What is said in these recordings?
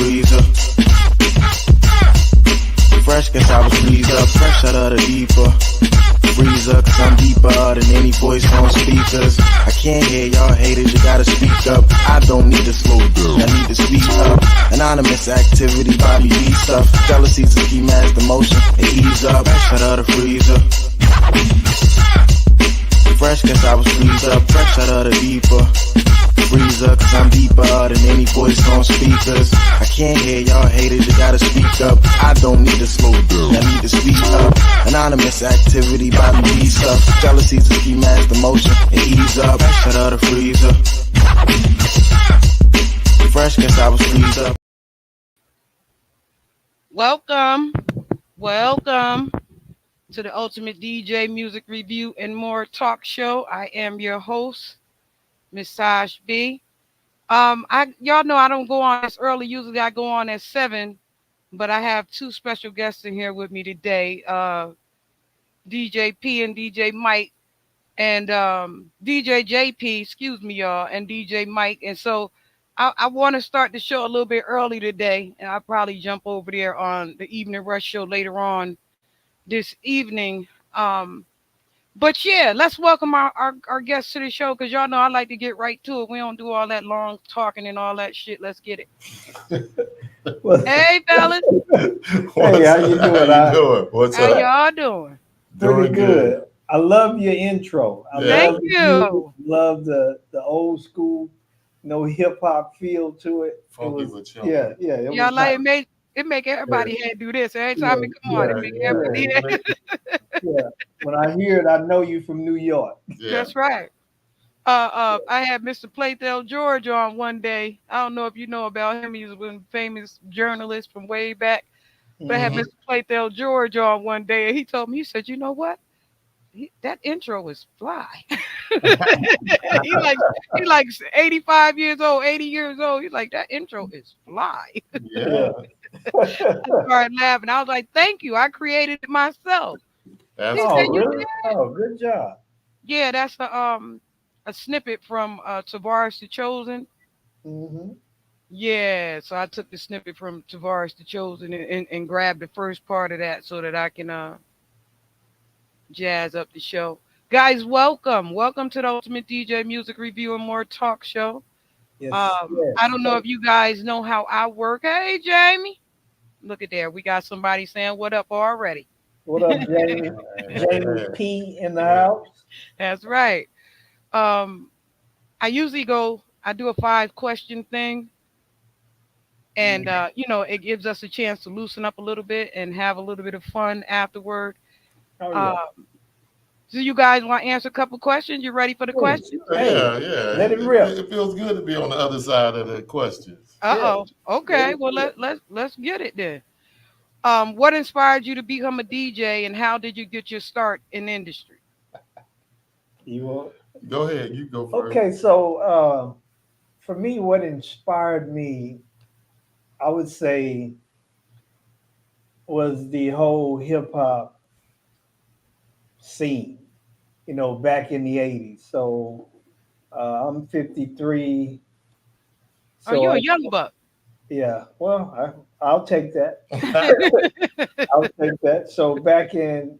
freezer. Fresh, guess I was freeze up. Fresh out of the deeper freezer, cause I'm deeper than any voice on speakers. I can't hear y'all haters, you gotta speak up. I don't need to slow down, I need to speak up. Anonymous activity, Bobby B stuff. Jealousy's a ski mask, emotion, and ease up. Fresh out of the freezer. Fresh, guess I was freeze up. Fresh out of the deeper freezer, cause I'm deeper than any voice on speakers. I can't hear y'all haters, you gotta speak up. I don't need to slow down, I need to speak up. Anonymous activity, Bobby B stuff. Jealousy's a ski mask, emotion, and ease up. Fresh out of the freezer. Fresh, guess I was freeze up. Welcome to the Ultimate DJ Music Review and More Talk Show. I am your host, Miss Saj B. Y'all know I don't go on as early. Usually I go on at 7, but I have two special guests in here with me today. DJ P and DJ Mike, and DJ JP, excuse me, y'all, and DJ Mike. And so I want to start the show a little bit early today, and I'll probably jump over there on the Evening Rush show later on this evening. But yeah, let's welcome our guests to the show, because y'all know I like to get right to it. We don't do all that long talking and all that shit. Let's get it. Hey, fellas. Hey, how you doing? What's How up? y'all doing? Pretty good. I love your intro. Thank you. Love the old school, hip hop feel to it. Funky with you. Yeah. Y'all like it make everybody head do this every time it come on. It make everybody do that. Yeah. When I hear it, I know you from New York. Yeah. That's right. I had Mr. Playtel George on one day. I don't know if you know about him. He's a famous journalist from way back. But I had Mr. Playtel George on one day, and he told me, he said, you know what? That intro is fly. he like 85 years old, 80 years old. He's like, that intro is fly. Yeah. I started laughing. I was like, thank you. I created it myself. Really? Oh, good job. Yeah, that's a snippet from Tavares the Chosen. Mm-hmm. Yeah, so I took the snippet from Tavares the Chosen and grabbed the first part of that so that I can jazz up the show. Guys, welcome to the Ultimate DJ Music Review and More Talk Show. Yes, I don't know if you guys know how I work. Hey, Jamie. Look at there. We got somebody saying what up already. What up, Jamie? Jamie P in the house. That's right. I usually I do a 5-question thing. And, it gives us a chance to loosen up a little bit and have a little bit of fun afterward. Oh, yeah. So you guys want to answer a couple questions? You ready for the questions? Yeah. Let it rip. It feels good to be on the other side of the questions. Uh-oh. Okay. Well, let's get it then. What inspired you to become a DJ, and how did you get your start in the industry? You want? Go ahead. You go first. Okay, so for me, what inspired me, I would say, was the whole hip hop scene, back in the 80s. So I'm 53. So you're a young buck. Yeah, well, I'll take that. I'll take that. So back in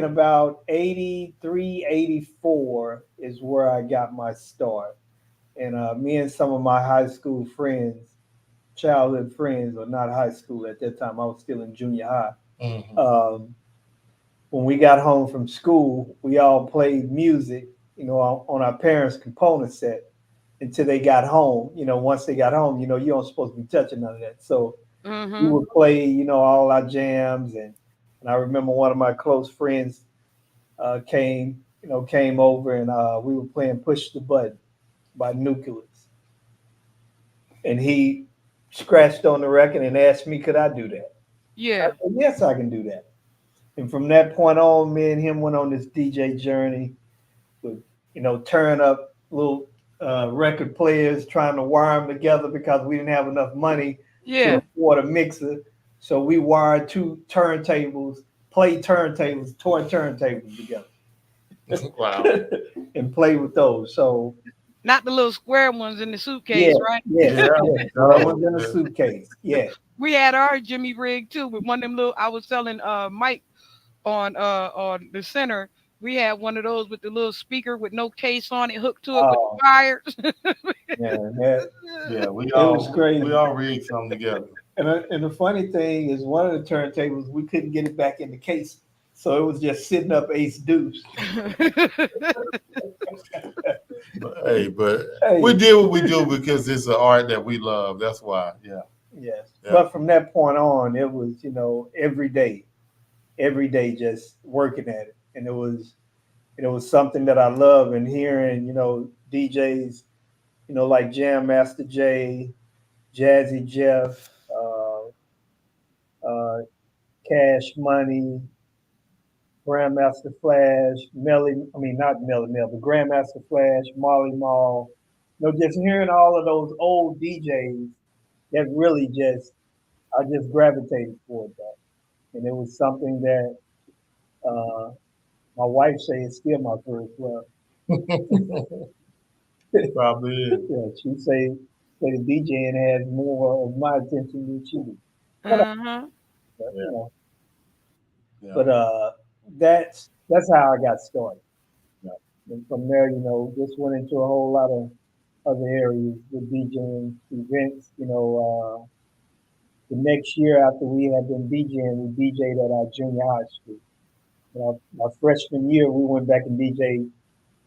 about 83, 84 is where I got my start. And me and some of my high school friends, childhood friends, or not high school at that time, I was still in junior high. Mm-hmm. When we got home from school, we all played music, on our parents' component set until they got home. Once they got home, you aren't supposed to be touching none of that. So we would play, all our jams. And I remember one of my close friends came over, and we were playing Push the Button by Nucleus. And he scratched on the record and asked me, could I do that? Yeah. I said, yes, I can do that. And from that point on, me and him went on this DJ journey with, turn up little record players, trying to wire them together because we didn't have enough money to afford a mixer. So we wired 2 turntables, toy turntables together. Wow. And play with those. So Not the little square ones in the Yeah, suitcase, right? yeah, Yeah, yeah. That no, was in a suitcase. Yeah. We had our Jimmy rig too with one of them little. I was selling Mike on the center. We had one of those with the little speaker with no case on it, hooked to it with the Oh wires. man, that yeah, we it was all crazy. we all read something together. And the funny thing is, one of the turntables we couldn't get it back in the case, so it was just sitting up ace deuce. But we Hey, do what we do because it's an art that we love. That's why. Yeah, yes. yeah, But from that point on, it was every day, just working at it, and it was something that I love. And hearing DJs, like Jam Master Jay, Jazzy Jeff, uh, Cash Money, Grandmaster Flash, I mean not Melly Mel, but Grandmaster Flash, Molly Mall. Just hearing all of those old DJs that really I just gravitated toward that. And it was something that uh, my wife says is still my first love. probably is. Yeah, she say the DJing has more of my attention than she do. But, Uh-huh. Yeah, you know, yeah, but that's how I got started. yeah. And from there, just went into a whole lot of other areas with DJing events. The next year after we had been DJing, we DJed at our junior high school. Our freshman year, we went back and DJed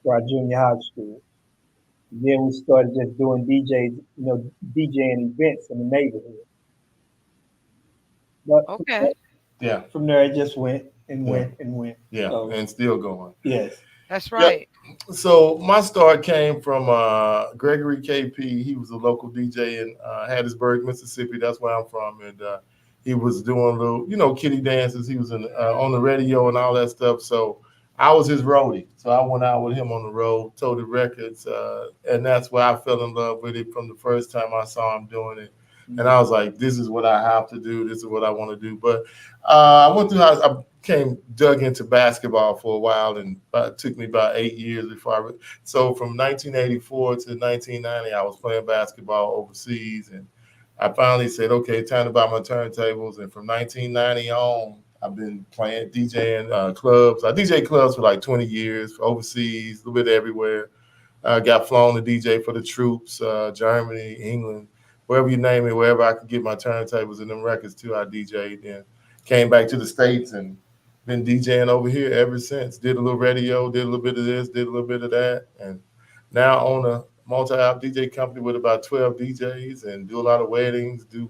for our junior high school. And then we started just doing DJing events in the neighborhood. But Okay. Yeah, from there, it just went and yeah, went and went. yeah, So and still going. yes, That's Yeah. right. So my start came from Gregory KP. He was a local DJ in Hattiesburg, Mississippi. That's where I'm from, and he was doing little, kiddie dances. He was on the radio and all that stuff. So I was his roadie. So I went out with him on the road, toted records, and that's where I fell in love with it from the first time I saw him doing it. And I was like, this is what I have to do. This is what I want to do. But I went through. I came dug into basketball for a while, and it took me about 8 years before I. So from 1984 to 1990, I was playing basketball overseas, and I finally said, okay, time to buy my turntables. And from 1990 on, I've been playing DJing clubs. I DJ clubs for like 20 years overseas, a little bit everywhere. Got flown to DJ for the troops, Germany, England, wherever you name it, wherever I could get my turntables and them records too, I DJ'd. Then came back to the States and been DJing over here ever since. Did a little radio, did a little bit of this, did a little bit of that, and now own a multi-app DJ company with about 12 DJs and do a lot of weddings, do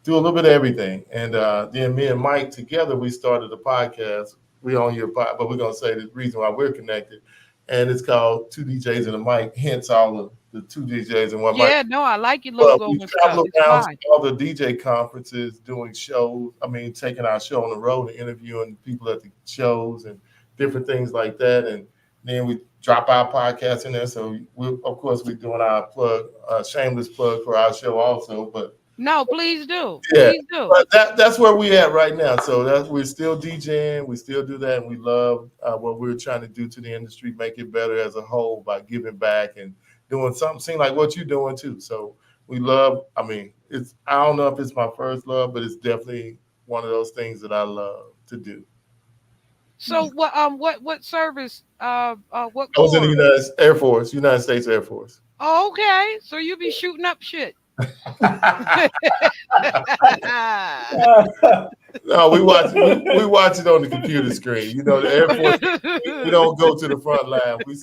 a little bit of everything. And then me and Mike together, we started a podcast. We on your pod, but we're gonna say the reason why we're connected, and it's called Two DJs and a Mic. Hence all of the two DJs and one mic. Yeah, no, I like your But logo we and stuff. travel It's around to fine. all the DJ conferences, doing shows. I mean, taking our show on the road and interviewing people at the shows and different things like that. And then we drop our podcast in there. So of course, we're doing our shameless plug for our show also. But No, please do. yeah, Please do. but that's where we at right now. So we're still DJing. We still do that, and we love what we're trying to do to the industry, make it better as a whole by giving back and doing something. Seem like what you're doing too. So we love. I mean, I don't know if it's my first love, but it's definitely one of those things that I love to do. So what service what I was in the corps? United States Air Force. Oh, okay. So you be shooting up shit. No, we watch it on the computer screen. The Air Force. We don't go to the front line. We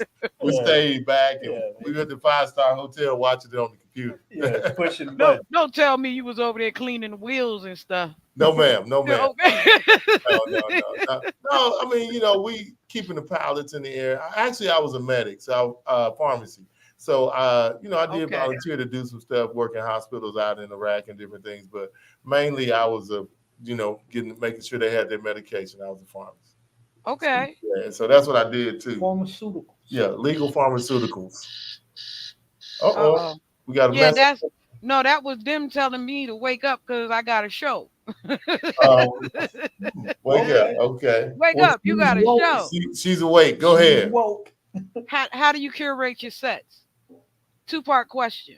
yeah, stay back and yeah, we at the 5-star hotel watching it on the computer. yeah, pushing don't buttons. don't tell me you was over there cleaning the wheels and stuff. No, ma'am. No, Yeah, ma'am. okay. No. I mean, we keeping the pilots in the air. Actually, I was a medic, so pharmacy. So, I did Okay. volunteer to do some stuff, working hospitals out in Iraq and different things. But mainly, I was making sure they had their medication. I was a pharmacist. Okay. Yeah, so that's what I did too. Pharmaceuticals. Yeah, legal pharmaceuticals. Uh-oh. Uh-oh. We got a Yeah, message. that was them telling me to wake up because I got a show. Um, wake up. Okay. Wake Well, up, you she's got a woke. show. She's awake. Go She's ahead. woke. How do you curate your sets? Two-part question.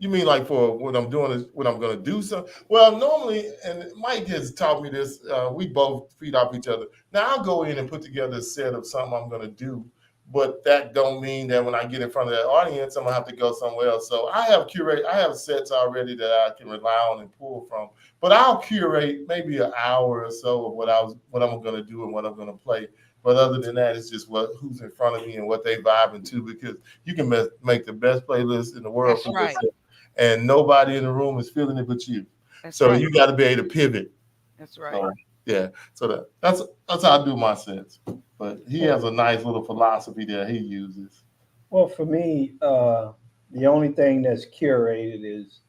You mean like for what I'm doing is what I'm going to do something? Well, normally, and Mike has taught me this, we both feed off each other. Now I'll go in and put together a set of something I'm going to do, but that don't mean that when I get in front of that audience, I'm going to have to go somewhere else. So I have sets already that I can rely on and pull from, but I'll curate maybe an hour or so of what I'm going to do and what I'm going to play. But other than that, it's just who's in front of me and what they vibing to, because you can make the best playlist in the world That's for right. yourself, and nobody in the room is feeling it but you. That's So right. you got to be able to pivot. That's right. So, yeah. So that's how I do my sets. But he has a nice little philosophy that he uses. Well, for me, the only thing that's curated is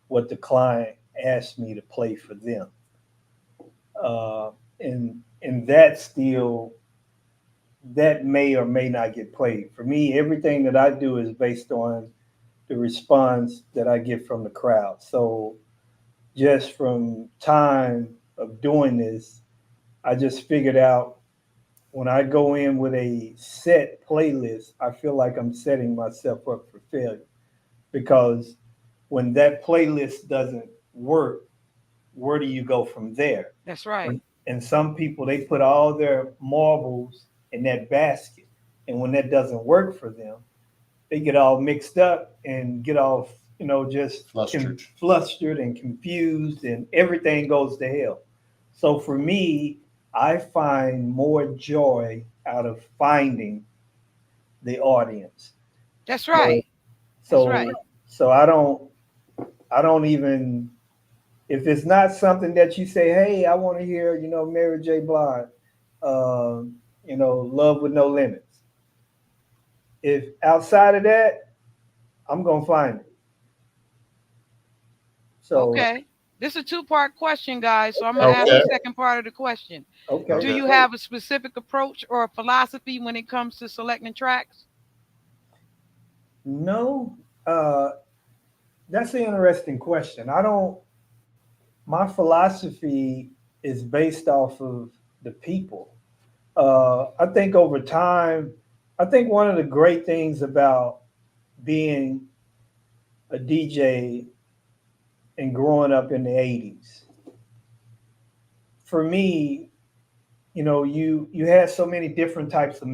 what the client asked me to play for them, uh, and that may or may not get played. For me, everything that I do is based on the response that I get from the crowd. So just from time of doing this, I just figured out when I go in with a set playlist, I feel like I'm setting myself up for failure, because when that playlist doesn't work, where do you go from there? That's right. And some people, they put all their marbles in that basket, and when that doesn't work for them, they get all mixed up and get all, just flustered and confused, and everything goes to hell. So for me, I find more joy out of finding the audience. That's right. So, That's right. so I don't even, if it's not something that you say, hey, I want to hear, Mary J. Blige, Love with No Limits. If outside of that, I'm gonna find it. So Okay. This is a two-part question, guys. So I'm gonna ask Okay. the second part of the question. okay. Do you have a specific approach or a philosophy when it comes to selecting tracks? No, that's an interesting question. I don't. My philosophy is based off of the people. I think over time, I think one of the great things about being a DJ and growing up in the 80s, for me, you had so many different types of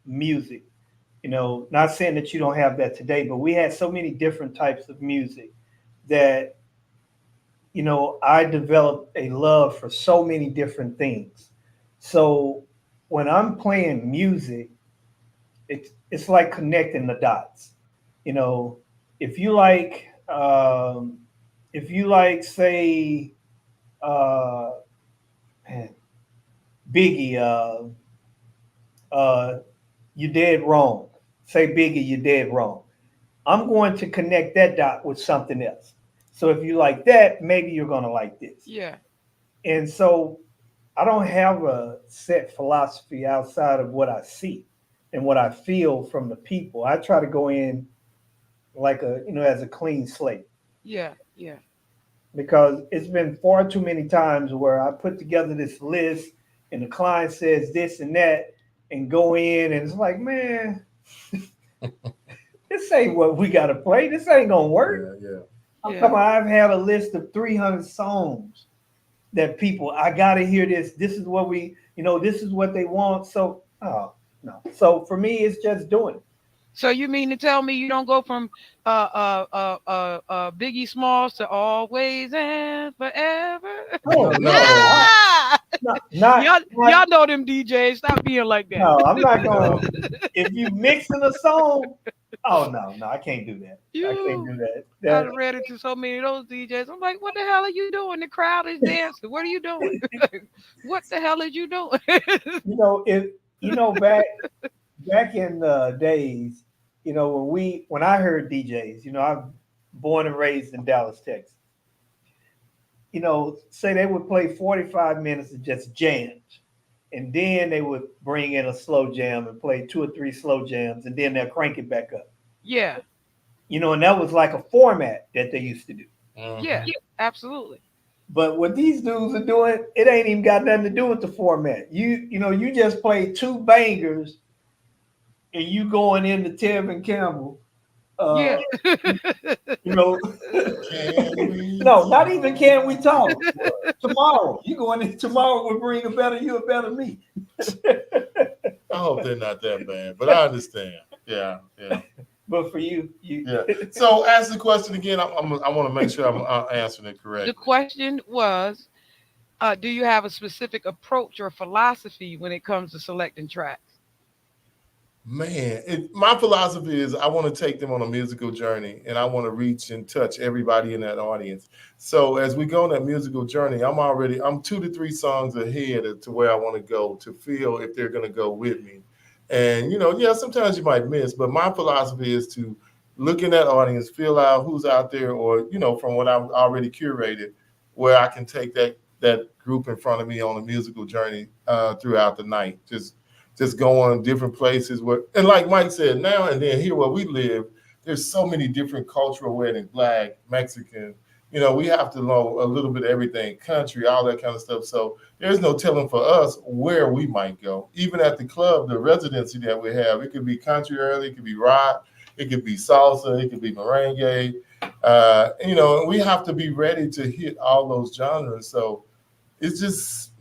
music. Not saying that you don't have that today, but we had so many different types of music that I developed a love for so many different things. So when I'm playing music, it's like connecting the dots. You know, if you like, say, uh, man, Biggie, you dead wrong. Say Biggie, you dead wrong. I'm going to connect that dot with something else. So if you like that, maybe you're going to like this. Yeah. And so I don't have a set philosophy outside of what I see and what I feel from the people. I try to go in like as a clean slate, Yeah. Yeah. because it's been far too many times where I put together this list and the client says this and that and go in and it's like, man, this ain't what we got to play. This ain't going to work. Yeah. I'm Yeah. talking about, I've had a list of 300 songs that people, I got to hear this. This is what this is what they want. So, oh, no. So for me, it's just doing it. So you mean to tell me you don't go from Biggie Smalls to Always and Forever? Oh, no. Yeah. Not, Y'all know them DJs. Stop being like that. no, I'm not going to. If you mixing a song, oh, no, I can't do that. I can't do that. I read into so many of those DJs. I'm like, what the hell are you doing? The crowd is dancing. What are you doing? What the hell are you doing? Back in the days, when I heard DJs, I'm born and raised in Dallas, Texas. Say they would play 45 minutes of just jams, and then they would bring in a slow jam and play 2 or 3 slow jams, and then they'll crank it back up. Yeah. And that was like a format that they used to do. Yeah, absolutely. But what these dudes are doing, it ain't even got nothing to do with the format. You just play 2 bangers and you going into Tevin Campbell. Yeah. You know, no, not even can we talk tomorrow. You going in tomorrow will bring a better you, a better me. I hope they're not that bad, but I understand. Yeah, yeah. But for you. Yeah. So ask the question again. I want to make sure I'm answering it correctly. The question was, do you have a specific approach or philosophy when it comes to selecting tracks? Man, my philosophy is I want to take them on a musical journey, and I want to reach and touch everybody in that audience. So as we go on that musical journey, I'm 2 to 3 songs ahead to where I want to go to feel if they're going to go with me. And yeah, sometimes you might miss, but my philosophy is to look in that audience, feel out who's out there, or from what I've already curated, where I can take that group in front of me on a musical journey throughout the night. Just going different places where, and like Mike said, now and then here where we live, there's so many different cultural weddings, Black, Mexican. We have to know a little bit of everything, country, all that kind of stuff. So there's no telling for us where we might go. Even at the club, the residency that we have, it could be country early, it could be rock, it could be salsa, it could be merengue. And we have to be ready to hit all those genres. So it's just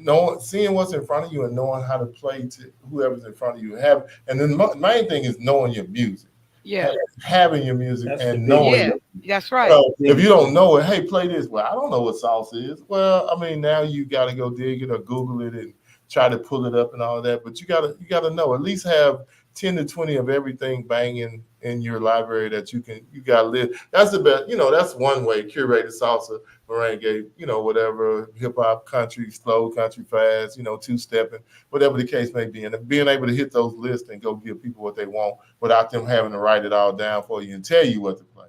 seeing what's in front of you and knowing how to play to whoever's in front of you. And then the main thing is knowing your music. Yeah. Having your music That's and knowing Yeah, it. that's right. So if you don't know it, hey, play this. Well, I don't know what salsa is. Well, I mean, now you got to go dig it or Google it and try to pull it up and all of that. But you gotta know. At least have 10 to 20 of everything banging in your library that you gotta live. That's the best. That's one way. Curated salsa, merengue, whatever, hip hop, country, slow, country, fast, two-stepping, whatever the case may be. And being able to hit those lists and go give people what they want without them having to write it all down for you and tell you what to play.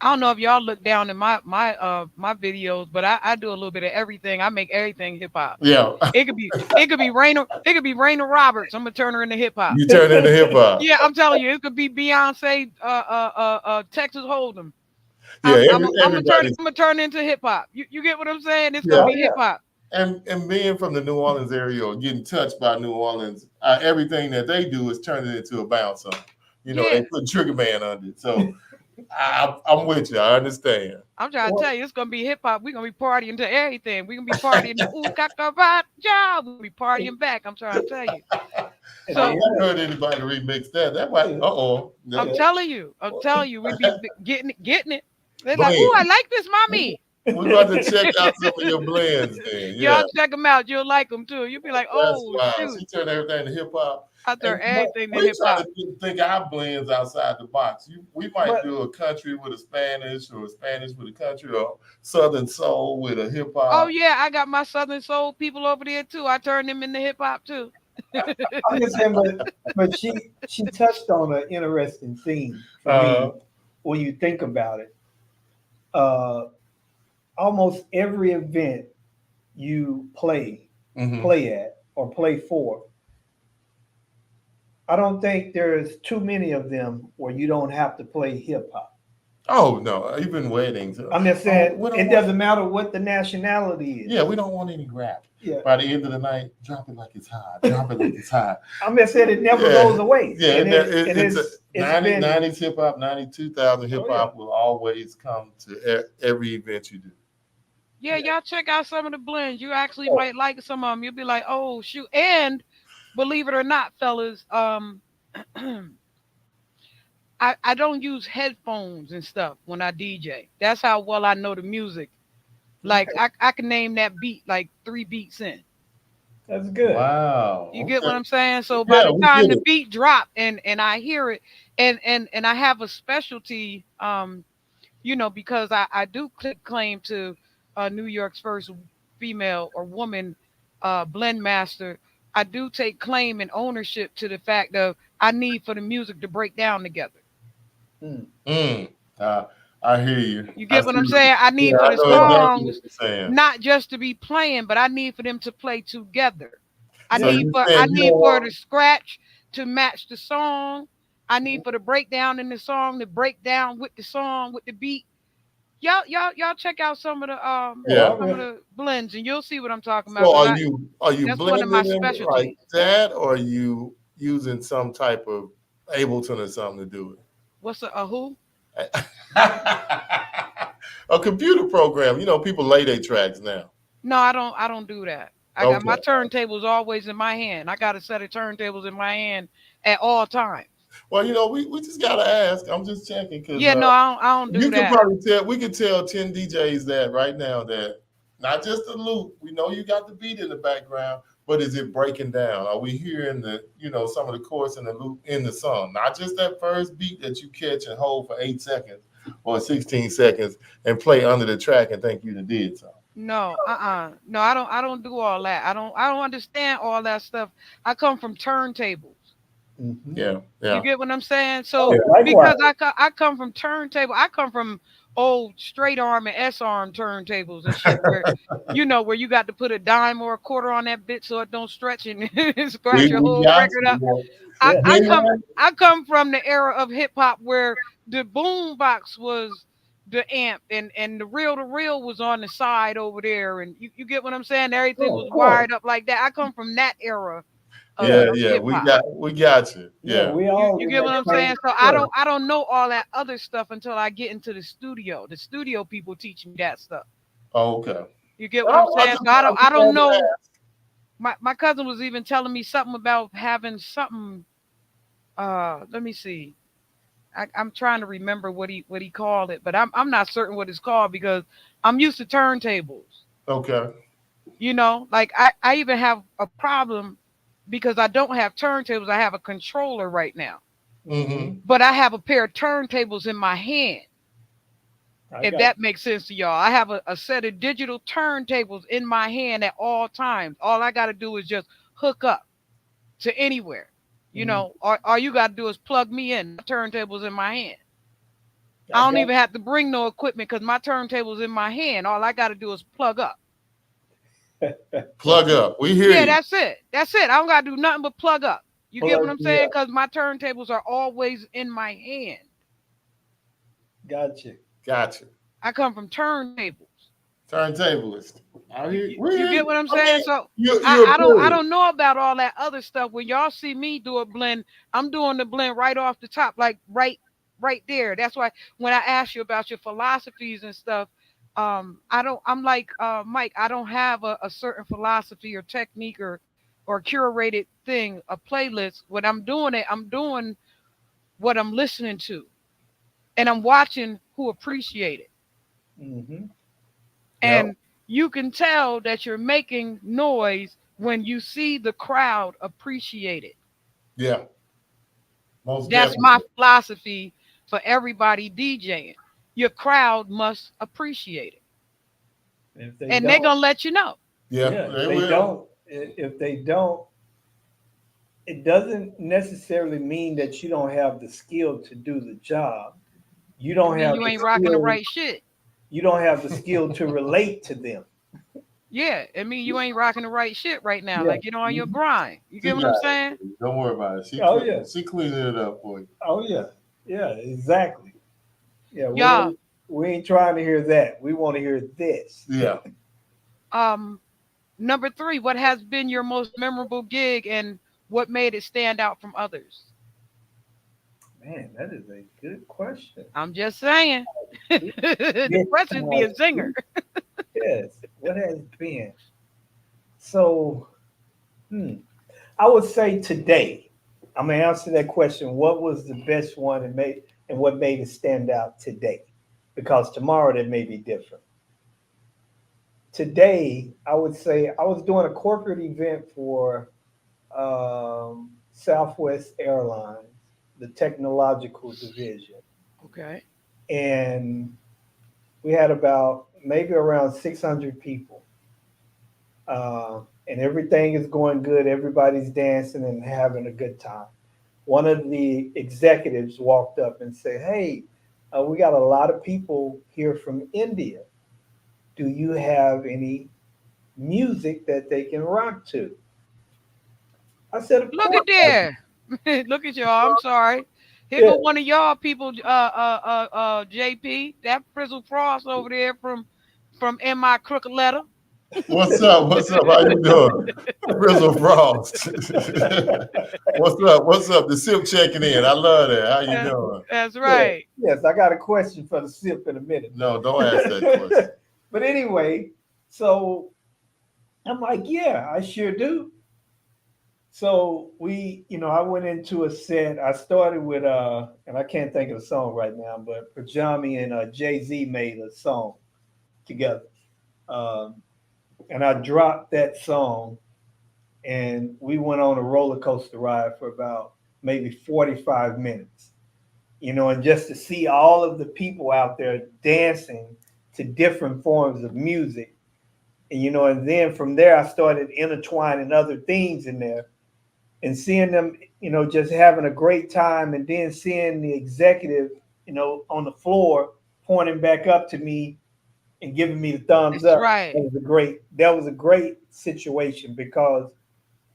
I don't know if y'all look down in my videos, but I do a little bit of everything. I make everything hip hop. Yeah. It could be Raina Roberts. I'm gonna turn her into hip hop. You turn into hip hop. Yeah, I'm telling you, it could be Beyonce, Texas Hold'em. Yeah, I'm gonna turn into hip hop. You get what I'm saying? It's gonna be hip hop. And being from the New Orleans area or getting touched by New Orleans, everything that they do is turn it into a bounce song. They put Trigger Man under it. So I'm with you. I understand. I'm trying to tell you, it's gonna be hip hop. We're gonna be partying to everything. We're gonna be partying to ooh kakabat job. We'll be partying back. I'm trying to tell you. So I haven't heard anybody remix that. That might I'm telling you, we be getting it. They're like, ooh, I like this, mommy. We're about to check out some of your blends then. Yeah. Y'all check them out. You'll like them too. You'll be like, oh, shoot. She turned everything to hip hop. I turn everything to hip hop. We try to think our blends outside the box. We might do a country with a Spanish or a Spanish with a country or Southern soul with a hip hop. Oh yeah, I got my Southern soul people over there too. I turn them into hip hop too. I'm just saying, but she touched on an interesting theme for me when you think about it. Almost every event you play at or play for, I don't think there's too many of them where you don't have to play hip hop. Oh no, even weddings. I'm just saying it doesn't matter what the nationality is. Yeah, we don't want any rap. Yeah. By the end of the night, drop it like it's hot. Drop it like it's hot. I'm just saying it never goes away. Yeah, it's 90s hip hop, 92,000 hip hop will always come to every event you do. Yeah, y'all check out some of the blends. You actually might like some of them. You'll be like, oh shoot. And believe it or not, fellas, I don't use headphones and stuff when I DJ. That's how well I know the music. Like I can name that beat like 3 beats in. That's good. Wow. You get what I'm saying? So by the time the beat drop and I hear it and I have a specialty, because I do claim to New York's first female or woman blend master. I do take claim and ownership to the fact of I need for the music to break down together. I hear you. You get what I'm saying? I need for the songs not just to be playing, but I need for them to play together. I need for the scratch to match the song. I need for the breakdown in the song to break down with the song with the beat. Y'all check out some of the blends and you'll see what I'm talking about. So are you that's blending one of my them specialties. like that, or are you using some type of Ableton or something to do What's a who? it. A computer program. You know, people lay their tracks now. No, I don't do that. I got my turntables always in my hand. I got a set of turntables in my hand at all times. Well, you know, we just gotta ask. I'm just checking because Yeah, no, I don't do you can that. probably tell. We could tell 10 DJs that right now that not just the loop. We know you got the beat in the background, but is it breaking down? Are we hearing the some of the chords in the loop in the song? Not just that first beat that you catch and hold for 8 seconds or 16 seconds and play under the track and think you did something. No, no, I don't do all that. I don't understand all that stuff. I come from turntables. Mm-hmm. Yeah. You get what I'm saying? So likewise. because I come from turntable, I come from old straight arm and S arm turntables and shit where where you got to put a dime or a quarter on that bit so it don't stretch and scratch your whole record up. I come from the era of hip hop where the boom box was the amp and the reel to reel was on the side over there, and you get what I'm saying? Everything was wired up like that. I come from that era of hip hop. We got you. Yeah. we all You get what I'm saying? So I don't know all that other stuff until I get into the studio. The studio people teach me that stuff. Oh, okay. You get what I'm saying? So I don't know. My cousin was even telling me something about having something. Let me see. I'm trying to remember what he called it, but I'm not certain what it's called because I'm used to turntables. Okay. Like I even have a problem because I don't have turntables. I have a controller right now. Mm-hmm. But I have a pair of turntables in my hand. If that makes sense to y'all. I have a set of digital turntables in my hand at all times. All I got to do is just hook up to anywhere. All you got to do is plug me in. My turntable's in my hand. I don't even have to bring no equipment because my turntable's in my hand. All I got to do is plug up. Plug up. We hear you. Yeah, that's it. That's it. I don't got to do nothing but plug up. You get what I'm saying? Because my turntables are always in my hand. Gotcha. I come from turntables. Turntablist. You get what I'm saying? So I don't know about all that other stuff. When y'all see me do a blend, I'm doing the blend right off the top, like right there. That's why when I ask you about your philosophies and stuff, I'm like Mike, I don't have a certain philosophy or technique or curated thing, a playlist. When I'm doing it, I'm doing what I'm listening to, and I'm watching who appreciate it. Mm-hmm. And you can tell that you're making noise when you see the crowd appreciate it. Yeah. That's my philosophy for everybody DJing. Your crowd must appreciate it. And they're going to let you know. Yeah, if they don't, it doesn't necessarily mean that you don't have the skill to do the job. You ain't rocking the right shit. You don't have the skill to relate to them. Yeah, I mean, you ain't rocking the right shit right now. Like, on your grind. You get what I'm saying? Don't worry about it. She cleaning it up for you. Oh, yeah. Yeah, exactly. Yeah, we ain't trying to hear that. We want to hear this. Yeah. Number 3, what has been your most memorable gig and what made it stand out from others? Man, that is a good question. I'm just saying. The question be a zinger. Yes. What has been? So, I would say today. I'm gonna answer that question. What was the best one and what made it stand out today? Because tomorrow that may be different. Today, I would say I was doing a corporate event for Southwest Airlines, the technological division. Okay. And we had about maybe around 600 people. And everything is going good. Everybody's dancing and having a good time. One of the executives walked up and said, "Hey, we got a lot of people here from India. Do you have any music that they can rock to?" I said, "Look at there. Look at y'all. I'm sorry. Here go one of y'all people, JP, that Frizzle Frost over there from MI Crooked Letter." What's up? What's up? How you doing? Frizzle Frost. What's up? What's up? The SIP checking in. I love that. How you doing? That's right. Yes, I got a question for the SIP in a minute. No, don't ask that question. But anyway, so I'm like, yeah, I sure do. So I went into a set. I started with and I can't think of the song right now, but Pajami and Jay-Z made a song together. Um, and I dropped that song, and we went on a roller coaster ride for about maybe 45 minutes. And just to see all of the people out there dancing to different forms of music. And then from there I started intertwining other things in there and seeing them, just having a great time, and then seeing the executive, on the floor pointing back up to me and giving me the thumbs That's up. right. That was a great situation, because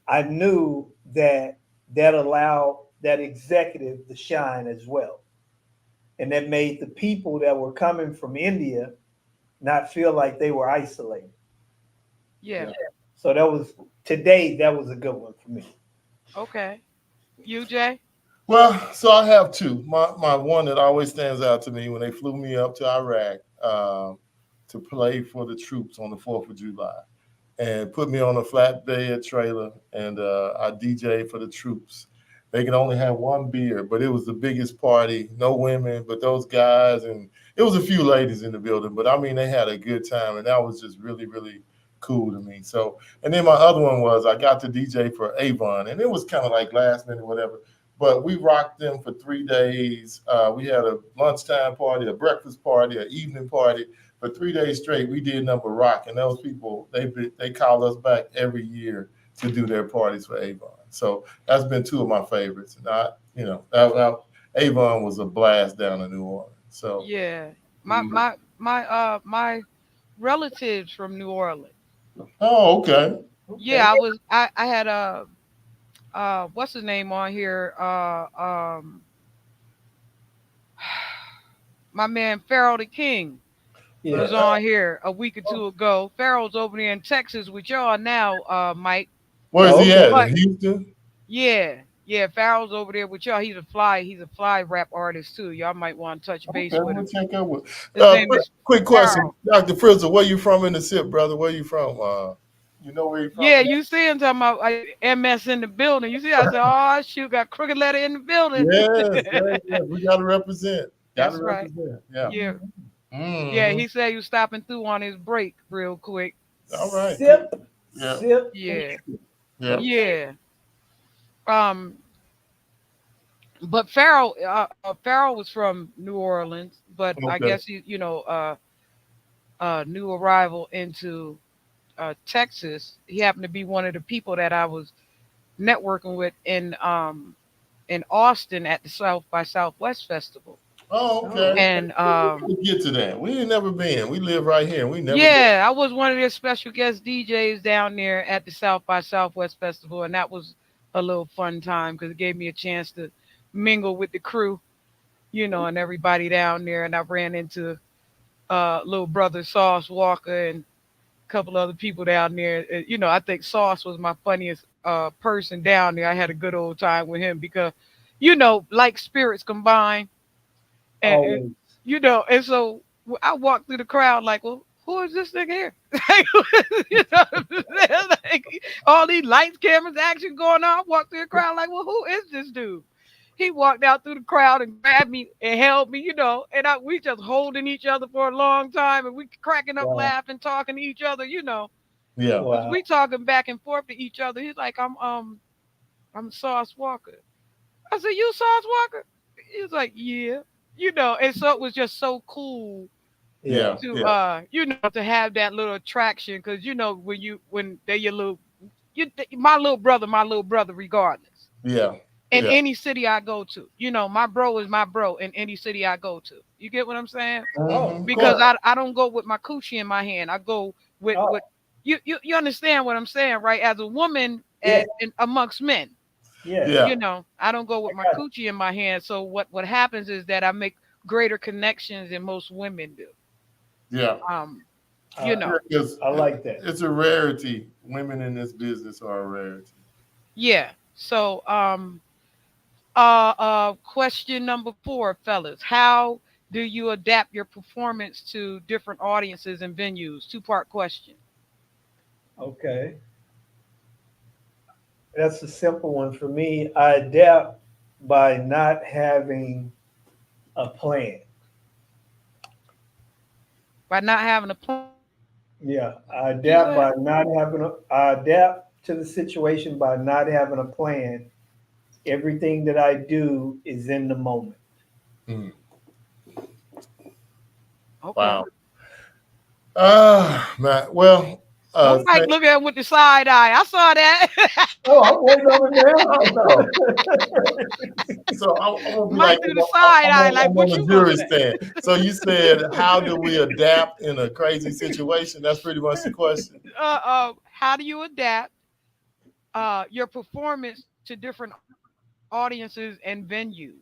I knew that allowed that executive to shine as well. And that made the people that were coming from India not feel like they were isolated. Yeah. So that was a good one for me. Okay. You, Jay? Well, so I have two. My one that always stands out to me when they flew me up to Iraq to play for the troops on the 4th of July, and put me on a flatbed trailer, and I DJ for the troops. They can only have one beer, but it was the biggest party. No women, but those guys, and it was a few ladies in the building. But I mean, they had a good time, and that was just really, really cool to me. So, and then my other one was I got to DJ for Avon, and it was kind of like last minute, whatever. But we rocked them for 3 days. We had a lunchtime party, a breakfast party, an evening party. For 3 days straight, we did number rock, and those people they called us back every year to do their parties for Avon. So that's been two of my favorites. And Avon was a blast down in New Orleans. So Yeah. My relatives from New Orleans. oh, okay. Yeah, I had what's his name on here? My man Pharaoh the King was Yeah. on here a week or two ago. Pharaoh's over there in Texas with y'all now, Mike. Where's he Okay. at? But In Houston? yeah, Pharaoh's over there with y'all. He's a fly rap artist too. Y'all might want to touch base Okay, with we'll him. check out with. His name is Quick question, Pharaoh. Dr. Frizzle, where you from in the SIP, brother? Where you from? You know where you from? Yeah, you see him talking about MS in the building. You see, I said, oh shoot, got crooked letter in the building. Yes, yes, yes. We gotta represent. Gotta That's right. represent. Yeah. Yeah, yeah. Hmm. He said he was stopping through on his break real quick. All right. Sip, Yeah. sip. Yeah, Yeah. yeah. Um, but Pharaoh was from New Orleans, but I Okay. guess new arrival into Texas. He happened to be one of the people that I was networking with in Austin at the South by Southwest Festival. Oh, okay. And We'll get to that. We ain't never been. We live right here. We never been. yeah, I was one of their special guest DJs down there at the South by Southwest Festival, and that was a little fun time because it gave me a chance to mingle with the crew, and everybody down there. And I ran into little brother Sauce Walker and a couple other people down there. I think Sauce was my funniest person down there. I had a good old time with him because, like spirits combined, and Always. and so I walked through the crowd like, well, who is this nigga here? you know, what I'm saying? Like, all these lights, cameras, action going on. I walked through the crowd like, well, who is this dude? He walked out through the crowd and grabbed me and held me, and we just holding each other for a long time, and we cracking up, Wow. laughing, talking to each other, Yeah. because Wow. we talking back and forth to each other. He's like, I'm Sauce Walker. I said, you Sauce Walker? He's like, yeah. And so it was just so cool Yeah. Yeah. to Yeah. to have that little attraction, because when they're your little my little brother regardless Yeah. in Yeah. any city I go to. My bro is my bro in any city I go to. You get what I'm saying? Oh, Of Because course. I don't go with my coochie in my hand. I go with oh, you understand what I'm saying, right? As a woman yeah, and amongst men, yeah. Yeah. I don't go with my I got it. coochie in my hand. So what happens is that I make greater connections than most women do. Yeah. Um You know. Because I like that. it's a rarity. Women in this business are a rarity. Yeah. So question number 4, fellas. How do you adapt your performance to different audiences and venues? Two-part question. Okay. That's a simple one for me. I adapt by not having a plan. By not having a plan. Yeah, You said? I adapt to the situation by not having a plan. Everything that I do is in the moment. Hmm. Okay. Wow. Man. Well, Don't Mike thank, look at him with the side eye. I saw that. Oh, I'm waiting on oh, no. it So I'm gonna be like Mike threw the side eye. Like, I'm what on you a looking jury at? stand. So you said, how do we adapt in a crazy situation? That's pretty much the question. How do you adapt your performance to different audiences and venues?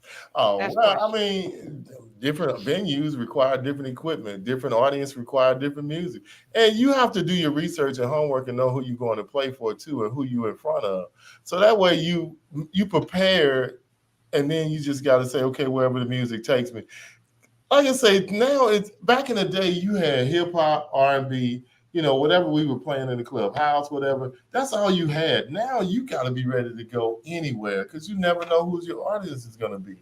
That's Oh well, question. I mean, different venues require different equipment, different audience require different music, and you have to do your research and homework and know who you're going to play for too, and who you're in front of. So that way you prepare, and then you just got to say, okay, wherever the music takes me. Like I say, now it's back in the day. You had hip hop, R&B, whatever we were playing in the club, house, whatever. That's all you had. Now you got to be ready to go anywhere because you never know who your audience is going to be.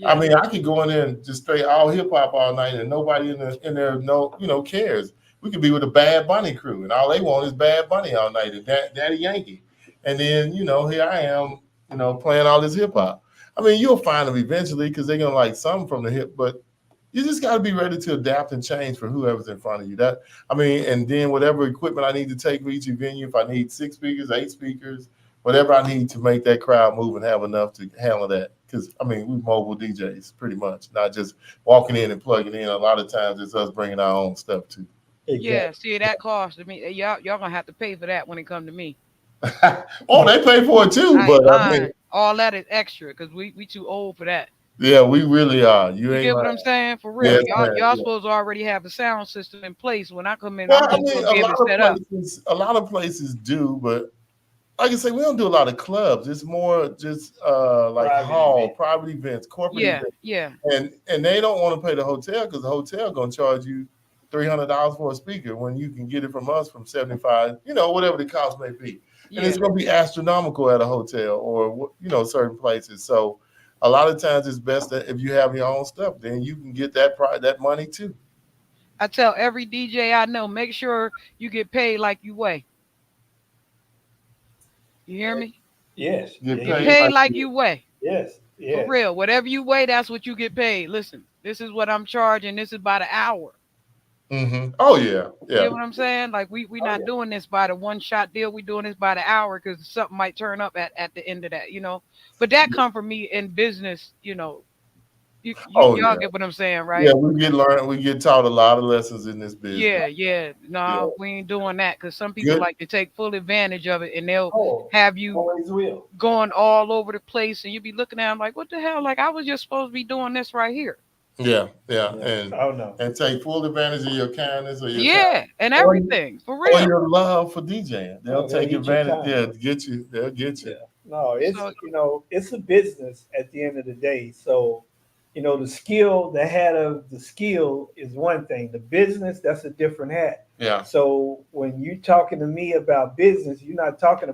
I Yeah. mean, I could go in there and just straight all hip hop all night, and nobody in there cares. We could be with a Bad Bunny crew, and all they want is Bad Bunny all night and Daddy Yankee, and then here I am, playing all this hip hop. I mean, you'll find them eventually because they're gonna like some from the hip, but you just got to be ready to adapt and change for whoever's in front of you. And then whatever equipment I need to take for each venue, if I need 6 speakers, 8 speakers, whatever I need to make that crowd move and have enough to handle that. Because I mean, we mobile DJs pretty much, not just walking in and plugging in. A lot of times it's us bringing our own stuff too. Yeah. Exactly. See, that cost to me. Y'all gonna have to pay for that when it come to me. Oh, they pay for it too, I ain't but I mean, lying. All that is extra because we too old for that. yeah, we really are. You You ain't get what lying. I'm saying? For real. Yes, Y'all man. supposed to already have a sound system in place. When I come in, Well, I'm I just mean, supposed to be able to set up. a lot of places do, but like I say, we don't do a lot of clubs. It's more just like Private event. private events, corporate Yeah, events, yeah, and they don't want to pay the hotel because the hotel gonna charge you $300 for a speaker when you can get it from us from 75, whatever the cost may be, and it's yeah. gonna be astronomical at a hotel or certain places. So a lot of times it's best that if you have your own stuff, then you can get that money too. I tell every DJ I know, make sure you get paid like you weigh. You hear me? Yes. Get Get paid paid like like you weigh. Yes. For Yes. real. Whatever you weigh, that's what you get paid. Listen, this is what I'm charging. This is by the hour. Oh yeah, You yeah. get what I'm saying? Like we Oh not yeah. doing this by the one shot deal. We doing this by the hour because something might turn up at the end of that. But that come from me in business. Oh Y'all yeah. get what I'm saying, Yeah, right? we get taught a lot of lessons in this business. Yeah, yeah. Yeah, No, we ain't doing that because some people good. like to take full advantage of it and they'll Oh, have you always will. going all over the place and you be looking at them like, what the hell? Like I was just supposed to be doing this right here. Yeah, yeah, Yeah. and Oh no. and take full advantage of your kindness or your time Yeah, and or, everything for or real. your love for DJing. They'll Oh, they'll take eat your advantage. time Yeah, up. get you. They'll get Yeah. you. No, it's So it's a business at the end of the day. So, the skill, the hat of the skill is one thing. The business, that's a different hat. Yeah. So when you talking to me about business, you're not talking to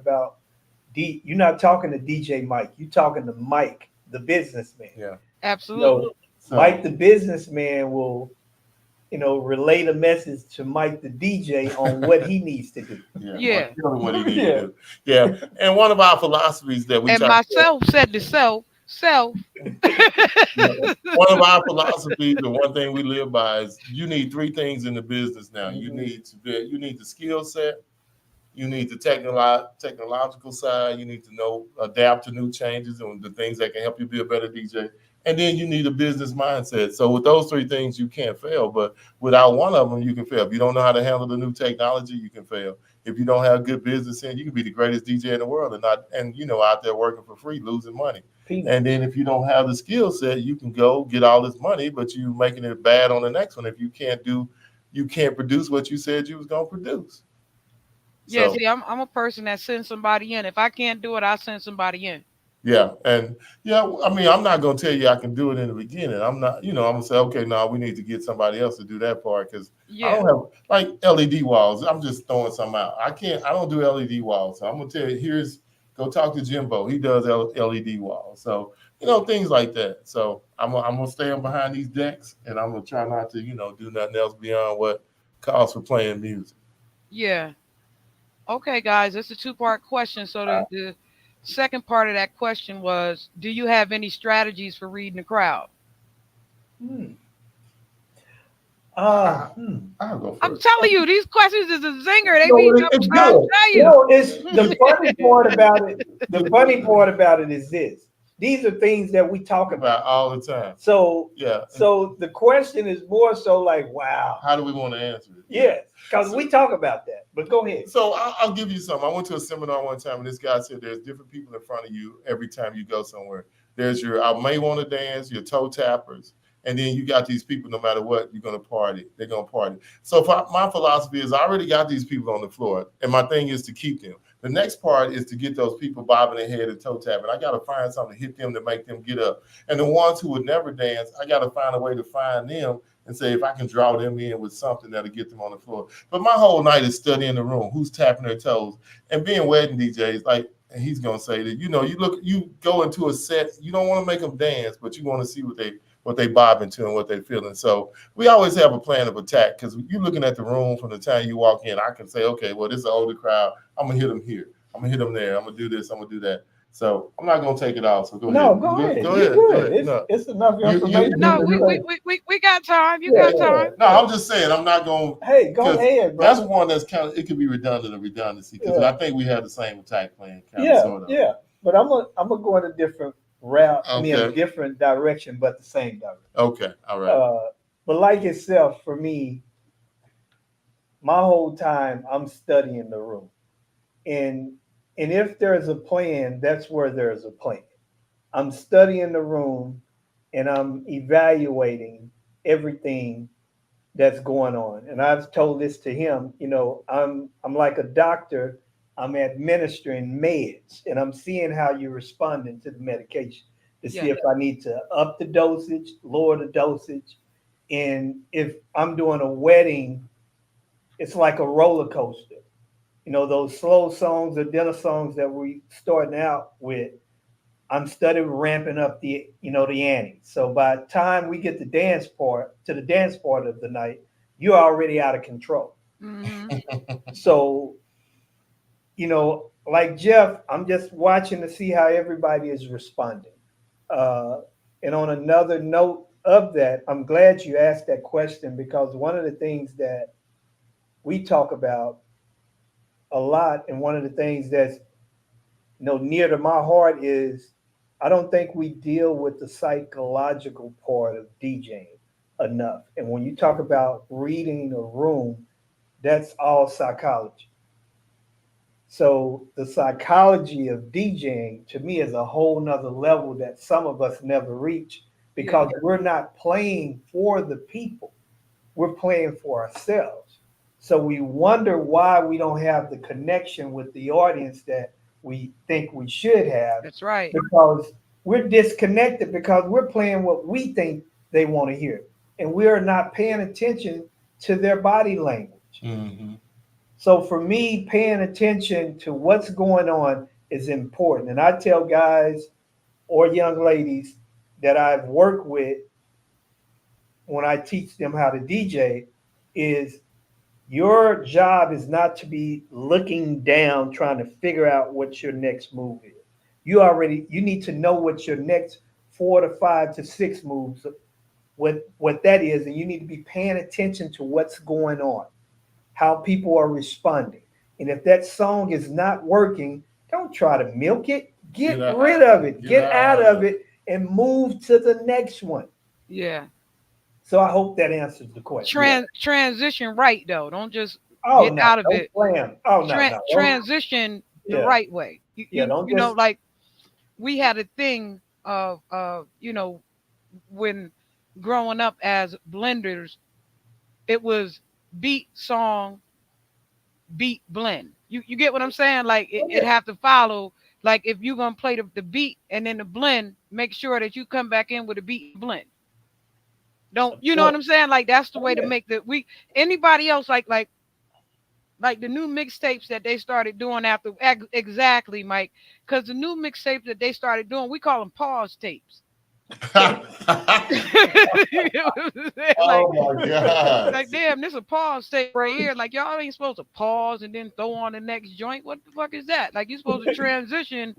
DJ Mike. You're talking to Mike, the businessman. Yeah. absolutely. Mike So the businessman will, relay the message to Mike the DJ on what he needs to do. yeah, Yeah. tell them what he need to Yeah. do. Yeah, and one of our philosophies that we And try to myself said to self. Yeah. One of our philosophies, and one thing we live by is you need three things in the business now. Mhm. You need the skill set, you need the technological side, you need to know adapt to new changes and the things that can help you be a better DJ. And then you need a business mindset. So with those three things, you can't fail. But without one of them, you can fail. If you don't know how to handle the new technology, you can fail. If you don't have good business in, you can be the greatest DJ in the world and out there working for free, losing money. And Peanuts. then if you don't have the skill set, you can go get all this money, but you making it bad on the next one if you can't do, you can't produce what you said you was gonna produce. Yeah, So see, I'm a person that sends somebody in. If I can't do it, I send somebody in. yeah, and yeah, I mean, I'm not gonna tell you I can do it in the beginning. I'm not, I'm gonna say, okay, no, we need to get somebody else to do that part because I Yeah. don't have like LED walls. I'm just throwing some out. I don't do LED walls. So I'm gonna tell you, go talk to Jimbo. He does LED walls. So things like that. So I'm gonna stay behind these decks, and I'm gonna try not to, do nothing else beyond what calls for playing music. Yeah. Okay, guys, it's a two-part question. So the second part of that question was, do you have any strategies for reading the crowd? Hmm. I, Hmm. I'll go I'm first. telling you, these questions is a zinger. They No, be it's trying to good. tell you. No, it's the funny part about it. The funny part about it is this: these are things that we talk about all the time. So yeah. So the question is more so like, wow. How do we want to answer it? Yes, because we talk about that. But go ahead. So I'll give you some. I went to a seminar one time, and this guy said there's different people in front of you every time you go somewhere. There's your I may want to dance, your toe tappers, and then you got these people. No matter what, you're gonna party. They're gonna party. So my philosophy is I already got these people on the floor, and my thing is to keep them. The next part is to get those people bobbing their head and toe tapping. I got to find something to hit them to make them get up. And the ones who would never dance, I got to find a way to find them and say if I can draw them in with something that'll get them on the floor. But my whole night is studying the room, who's tapping their toes, and being wedding DJs. Like, and he's gonna say that you go into a set, you don't want to make them dance, but you want to see what they bob into and what they're feeling. So we always have a plan of attack because you're looking at the room from the time you walk in. I can say, okay, well, this is an older crowd. I'm gonna hit them here. I'm gonna hit them there. I'm gonna do this. I'm gonna do that. So I'm not gonna take it off. So go ahead. No, go ahead. Go You're ahead. good. Go ahead. No. It's enough information. No, we got time. You got time. No, I'm just saying I'm not gonna. Hey, go ahead, bro. That's one that's kind of, it could be redundant or redundancy because I think we have the same attack plan. Sort of. Yeah. But I'm gonna go in a different route. Okay. I mean, a different direction, but the same direction. Okay. All right. But like itself, for me, my whole time I'm studying the room, and if there's a plan, that's where there's a plan. I'm studying the room, and I'm evaluating everything that's going on. And I've told this to him. I'm like a doctor. I'm administering meds, and I'm seeing how you're responding to the medication to see if I need to up the dosage, lower the dosage. And if I'm doing a wedding, it's like a roller coaster. Those slow songs or dinner songs that we starting out with, I'm studying ramping up the ante. So by the time we get the dance part of the night, you're already out of control. Mm-hmm. So, like Jeff, I'm just watching to see how everybody is responding. And on another note of that, I'm glad you asked that question because one of the things that we talk about a lot, and one of the things that's near to my heart is I don't think we deal with the psychological part of DJing enough. And when you talk about reading a room, that's all psychology. So the psychology of DJing to me is a whole nother level that some of us never reach because we're not playing for the people. We're playing for ourselves. So we wonder why we don't have the connection with the audience that we think we should have. That's right. Because we're disconnected because we're playing what we think they want to hear. And we are not paying attention to their body language. Mm-hmm. So for me, paying attention to what's going on is important. And I tell guys or young ladies that I've worked with when I teach them how to DJ is your job is not to be looking down trying to figure out what your next move is. You need to know what your next 4 to 5 to 6 moves, what that is, and you need to be paying attention to what's going on, how people are responding. And if that song is not working, don't try to milk it. Get rid of it. Get out of it and move to the next one. Yeah. So I hope that answers the question. Transition right though. Don't just get out of it. Transition the right way. Like we had a thing of when growing up as blenders, it was beat song beat blend. You get what I'm saying? Like it have to follow. Like if you're gonna play the beat and then the blend, make sure that you come back in with a beat and blend. Don't you know what I'm saying? Like that's the way to make the we anybody else like the new mixtapes that they started doing after exactly, Mike, because the new mixtapes that they started doing, we call them pause tapes. You know what I'm saying? Oh my God. Like damn, this a pause tape right here. Like y'all ain't supposed to pause and then throw on the next joint. What the fuck is that? Like you're supposed to transition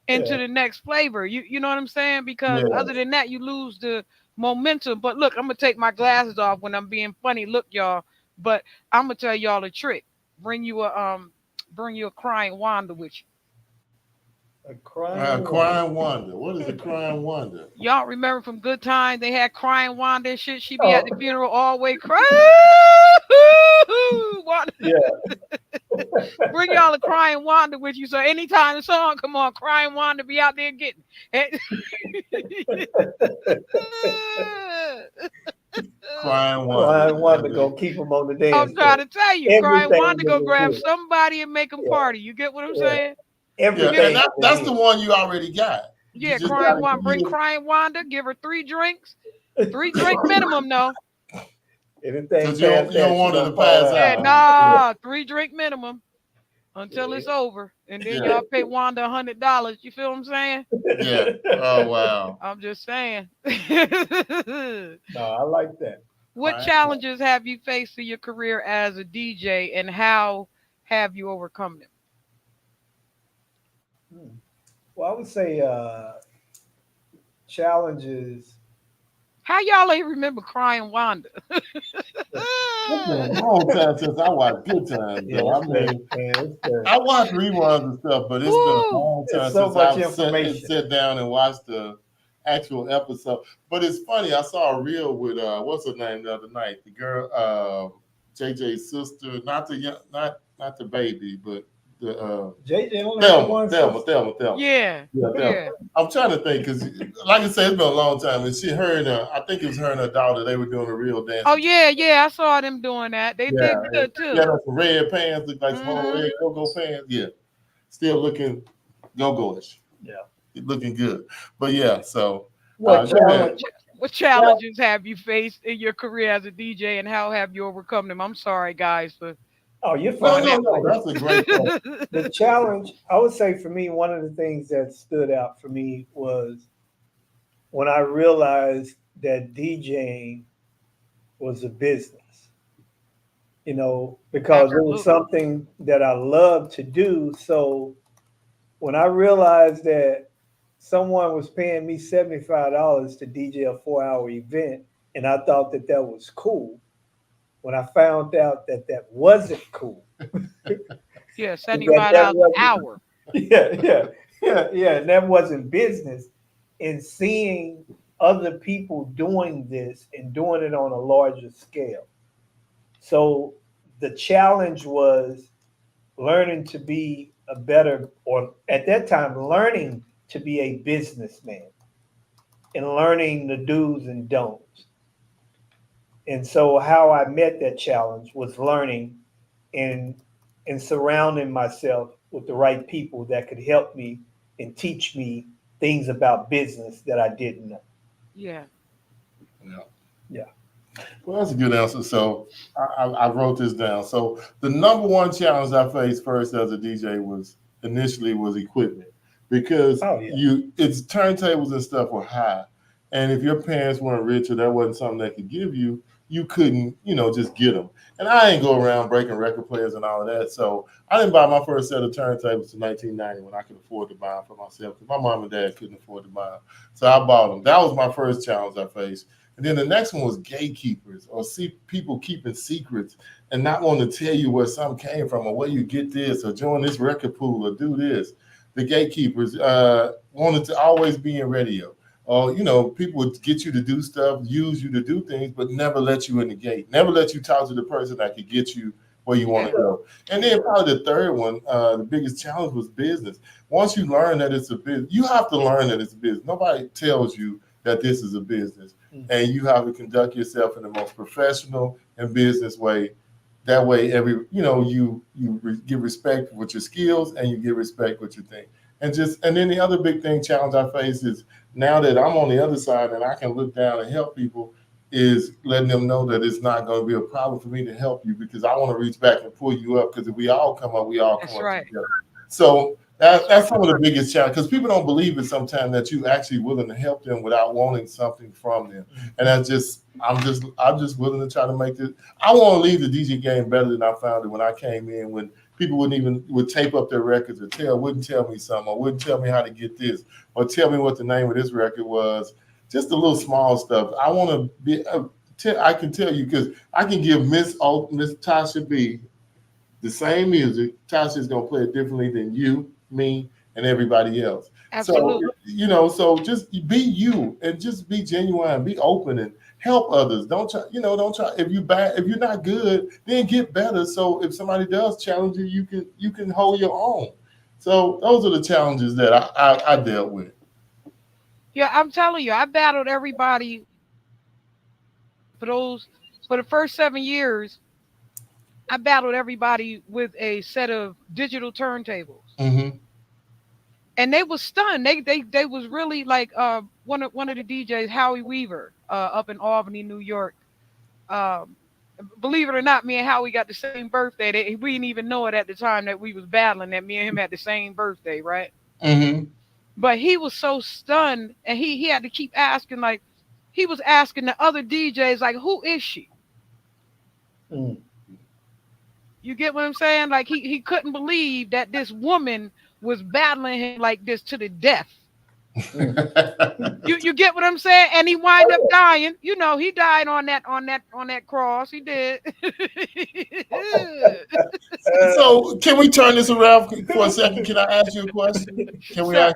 into the next flavor. You know what I'm saying? Because Yeah. other than that, you lose the momentum. But look, I'm gonna take my glasses off when I'm being funny. Look, y'all. But I'm gonna tell y'all a trick. Bring you a crying Wanda with you. A crying Wanda. What is a crying Wanda? Y'all remember from Good Time they had crying Wanda and shit. She be Oh. at the funeral all the way crying. Wanda. Yeah. Bring y'all a crying Wanda with you. So anytime the song come on, crying Wanda be out there getting. Crying Crying Wanda. Wanda gonna keep them on the dance I'm trying to tell you, crying Everything Wanda go is grab good. somebody and make them party. You get what I'm saying? Everything. Yeah, and that's the one you already got. You Yeah, just crying gotta Wanda. Bring give- crying Wanda. Give her 3 drinks. 3 drink minimum, though. Anything Because you don't want her to gonna pass fall Yeah, out. nah, 3 drink minimum until Yeah. it's over, and then Yeah. y'all pay Wanda $100. You feel what I'm saying? Yeah. Oh wow. I'm just saying. No, I like that. What Crying challenges have you faced in your career as a DJ, and how have you overcome them? Well, I would say challenges. How y'all ain't remember crying Wanda? It's been a long time since I watched Good Times, though. I mean, it's I watch reruns and stuff, but it's been a Woo! long time It's so since much I've information. sat down and watched the actual episode. But it's funny. I saw a reel with what's her name the other night? The girl, JJ's sister, not the young, not the baby, but the JJ only had one Thelma. Yeah, Yeah, yeah. I'm trying to think because, like I said, it's been a long time. And her and I think it was her and her daughter. They were doing a real dance. Oh yeah, yeah. I saw them doing that. They did good too. Yeah, those red pants, look like small Mhm. red go-go pants. Yeah, still looking go-go-ish. Yeah. Looking good. But yeah, so What go ahead. challenge? What challenges have you faced in your career as a DJ, and how have you overcome them? I'm sorry, guys, for Oh, you're No, fine. no, that's a great question. The challenge, I would say for me, one of the things that stood out for me was when I realized that DJing was a business, because it was Absolutely. something that I loved to do. So when I realized that someone was paying me $75 to DJ a 4-hour event, and I thought that that was cool, when I found out that that wasn't cool, Yeah, that $75 that an wasn't, hour. and that wasn't business. And seeing other people doing this and doing it on a larger scale. So the challenge was learning to be a better, or at that time, learning to be a businessman and learning the do's and don'ts. And so how I met that challenge was learning and surrounding myself with the right people that could help me and teach me things about business that I didn't know. Yeah. Yeah. Well, that's a good answer. So I wrote this down. So the number one challenge I faced first as a DJ was equipment, because it's turntables and stuff were high, and if your parents weren't rich or that wasn't something they could give you, you couldn't just get them. And I ain't go around breaking record players and all of that. So I didn't buy my first set of turntables in 1990 when I could afford to buy them for myself, because my mom and dad couldn't afford to buy them. So I bought them. That was my first challenge I faced. And then the next one was gatekeepers, or see people keeping secrets and not wanting to tell you where something came from, or where you get this, or join this record pool, or do this. The gatekeepers wanted to always be in radio. Or, people would get you to do stuff, use you to do things, but never let you in the gate, never let you talk to the person that could get you where you want to go. And then probably the third one, the biggest challenge was business. Once you learn that it's a business, you have to learn that it's a business. Nobody tells you that this is a business. And you have to conduct yourself in the most professional and business way That way, you get respect with your skills and you get respect with your thing. And then the other big thing challenge I face is now that I'm on the other side and I can look down and help people, is letting them know that it's not going to be a problem for me to help you, because I want to reach back and pull you up, because if we all come up, we all come That's up right. together. So that's some of the biggest challenge, because people don't believe it sometimes that you actually willing to help them without wanting something from them. And I'm just willing to try to make this. I want to leave the DJ game better than I found it when I came in, when people would tape up their records or wouldn't tell me something, or wouldn't tell me how to get this, or tell me what the name of this record was. Just the little small stuff. I want to be. I can tell you, because I can give Miss Tasha B the same music. Tasha's gonna play it differently than you, me, and everybody else. So Absolutely. so just be you and just be genuine, be open, and help others. Don't try. Don't try. If you're not good, then get better. So if somebody does challenge you, you can hold your own. So those are the challenges that I dealt with. Yeah, I'm telling you, I battled everybody for the first 7 years. I battled everybody with a set of digital turntables, Mm-hmm. and they was stunned. They was really like one of the DJs, Howie Weaver, up in Albany, New York. Um, Believe it or not, me and Howie got the same birthday. We didn't even know it at the time that we was battling. That me and him had the same birthday, right? Mm-hmm. But he was so stunned, and he had to keep asking, like, he was asking the other DJs, like, who is she? Mm. You get what I'm saying? Like, he couldn't believe that this woman was battling him like this to the death. You get what I'm saying? And he wind up dying. He died on that cross. He did. So can we turn this around for a second? Can I ask you a question? Can we Sure. ask?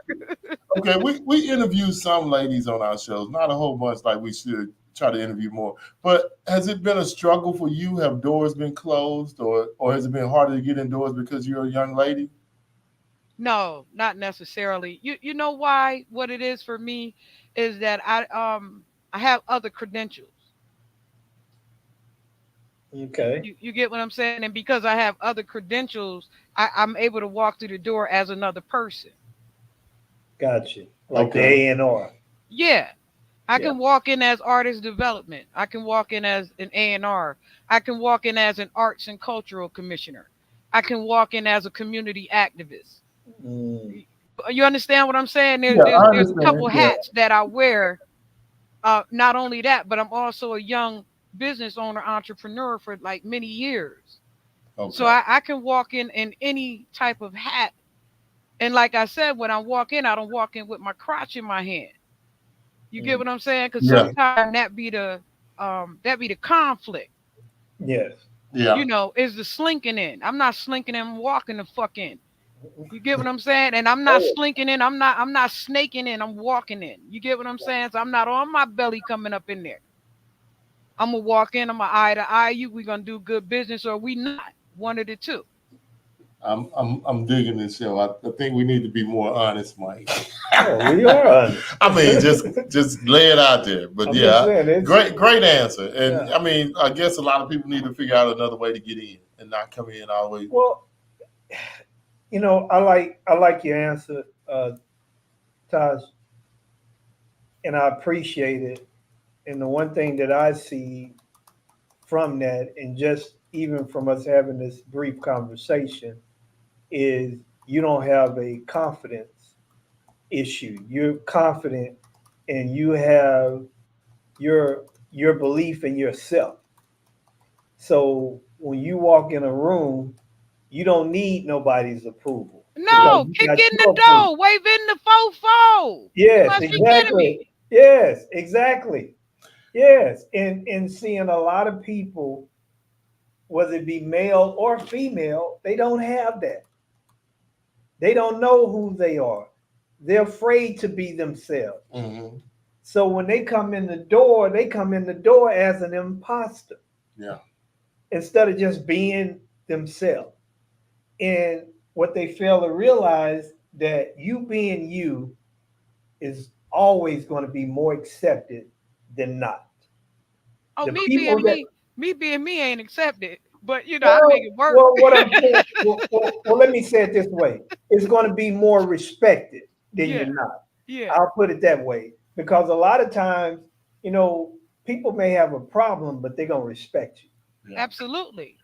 Okay, we interview some ladies on our shows, not a whole bunch like we should try to interview more. But has it been a struggle for you? Have doors been closed, or has it been harder to get indoors because you're a young lady? No, not necessarily. You know why? What it is for me is that I have other credentials. Okay, You get what I'm saying? And because I have other credentials, I'm able to walk through the door as another person. got you. Like the Okay. A&R. Yeah. I Yeah. can walk in as artist development. I can walk in as an A&R. I can walk in as an arts and cultural commissioner. I can walk in as a community activist. Mm. You understand what I'm saying? Yeah, I There's a couple understand. Yeah. hats that I wear. Not only that, but I'm also a young business owner, entrepreneur for like many years. So Okay. I can walk in any type of hat. And like I said, when I walk in, I don't walk in with my crotch in my hand. You get Mm. what I'm saying? Because Yeah. sometimes that be the conflict. Yes. Yeah. Is the slinking in. I'm not slinking in, I'm walking the fuck in. You get what I'm saying? And I'm not Oh, slinking in, I'm not snaking in, I'm walking in. You get what I'm saying? So I'm not on my belly coming up in there. I'm gonna walk in, I'm gonna eye to eye you, we're gonna do good business, or we not. One of the two. I'm digging this show. I think we need to be more honest, Mike. oh, we are honest. I mean, just lay it out there. But I'm just yeah, saying it's great answer. And yeah. I mean, I guess a lot of people need to figure out another way to get in and not come in all the way. Well, I like your answer, Taj, and I appreciate it. And the one thing that I see from that, and just even from us having this brief conversation, is you don't have a confidence issue. You're confident, and you have your belief in yourself. So when you walk in a room, you don't need nobody's approval because No, you kick got in the your approval. door, wave in the fofo. You Yes, must be kidding exactly. me. Yes, exactly. Yes, and seeing a lot of people, whether it be male or female, they don't have that. They don't know who they are. They're afraid to be themselves. Mm-hmm. So when they come in the door, they come in the door as an imposter Yeah. instead of just being themselves. And what they fail to realize that you being you is always going to be more accepted than not. Oh, The me people being that me, me being me ain't accepted. But I make it work. well, what I'm saying, let me say it this way: it's going to be more respected than Yeah, you're not. yeah, I'll put it that way because a lot of times, people may have a problem, but they're going to respect you Yeah. absolutely,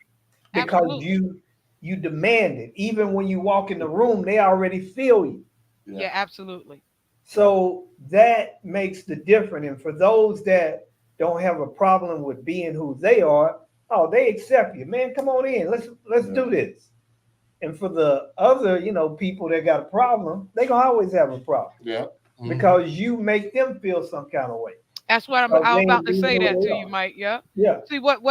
because absolutely. you demand it. Even when you walk in the room, they already feel you. Yeah. Yeah, absolutely. So that makes the difference. And for those that don't have a problem with being who they are, oh, they accept you, man. Come on in. Let's Yeah. do this. And for the other, people that got a problem, they gonna always have a problem Yeah. Mhm. because you make them feel some kind of way That's what because I they was about ain't to being say who that they to you, are. Mike. Yeah. Yeah, See what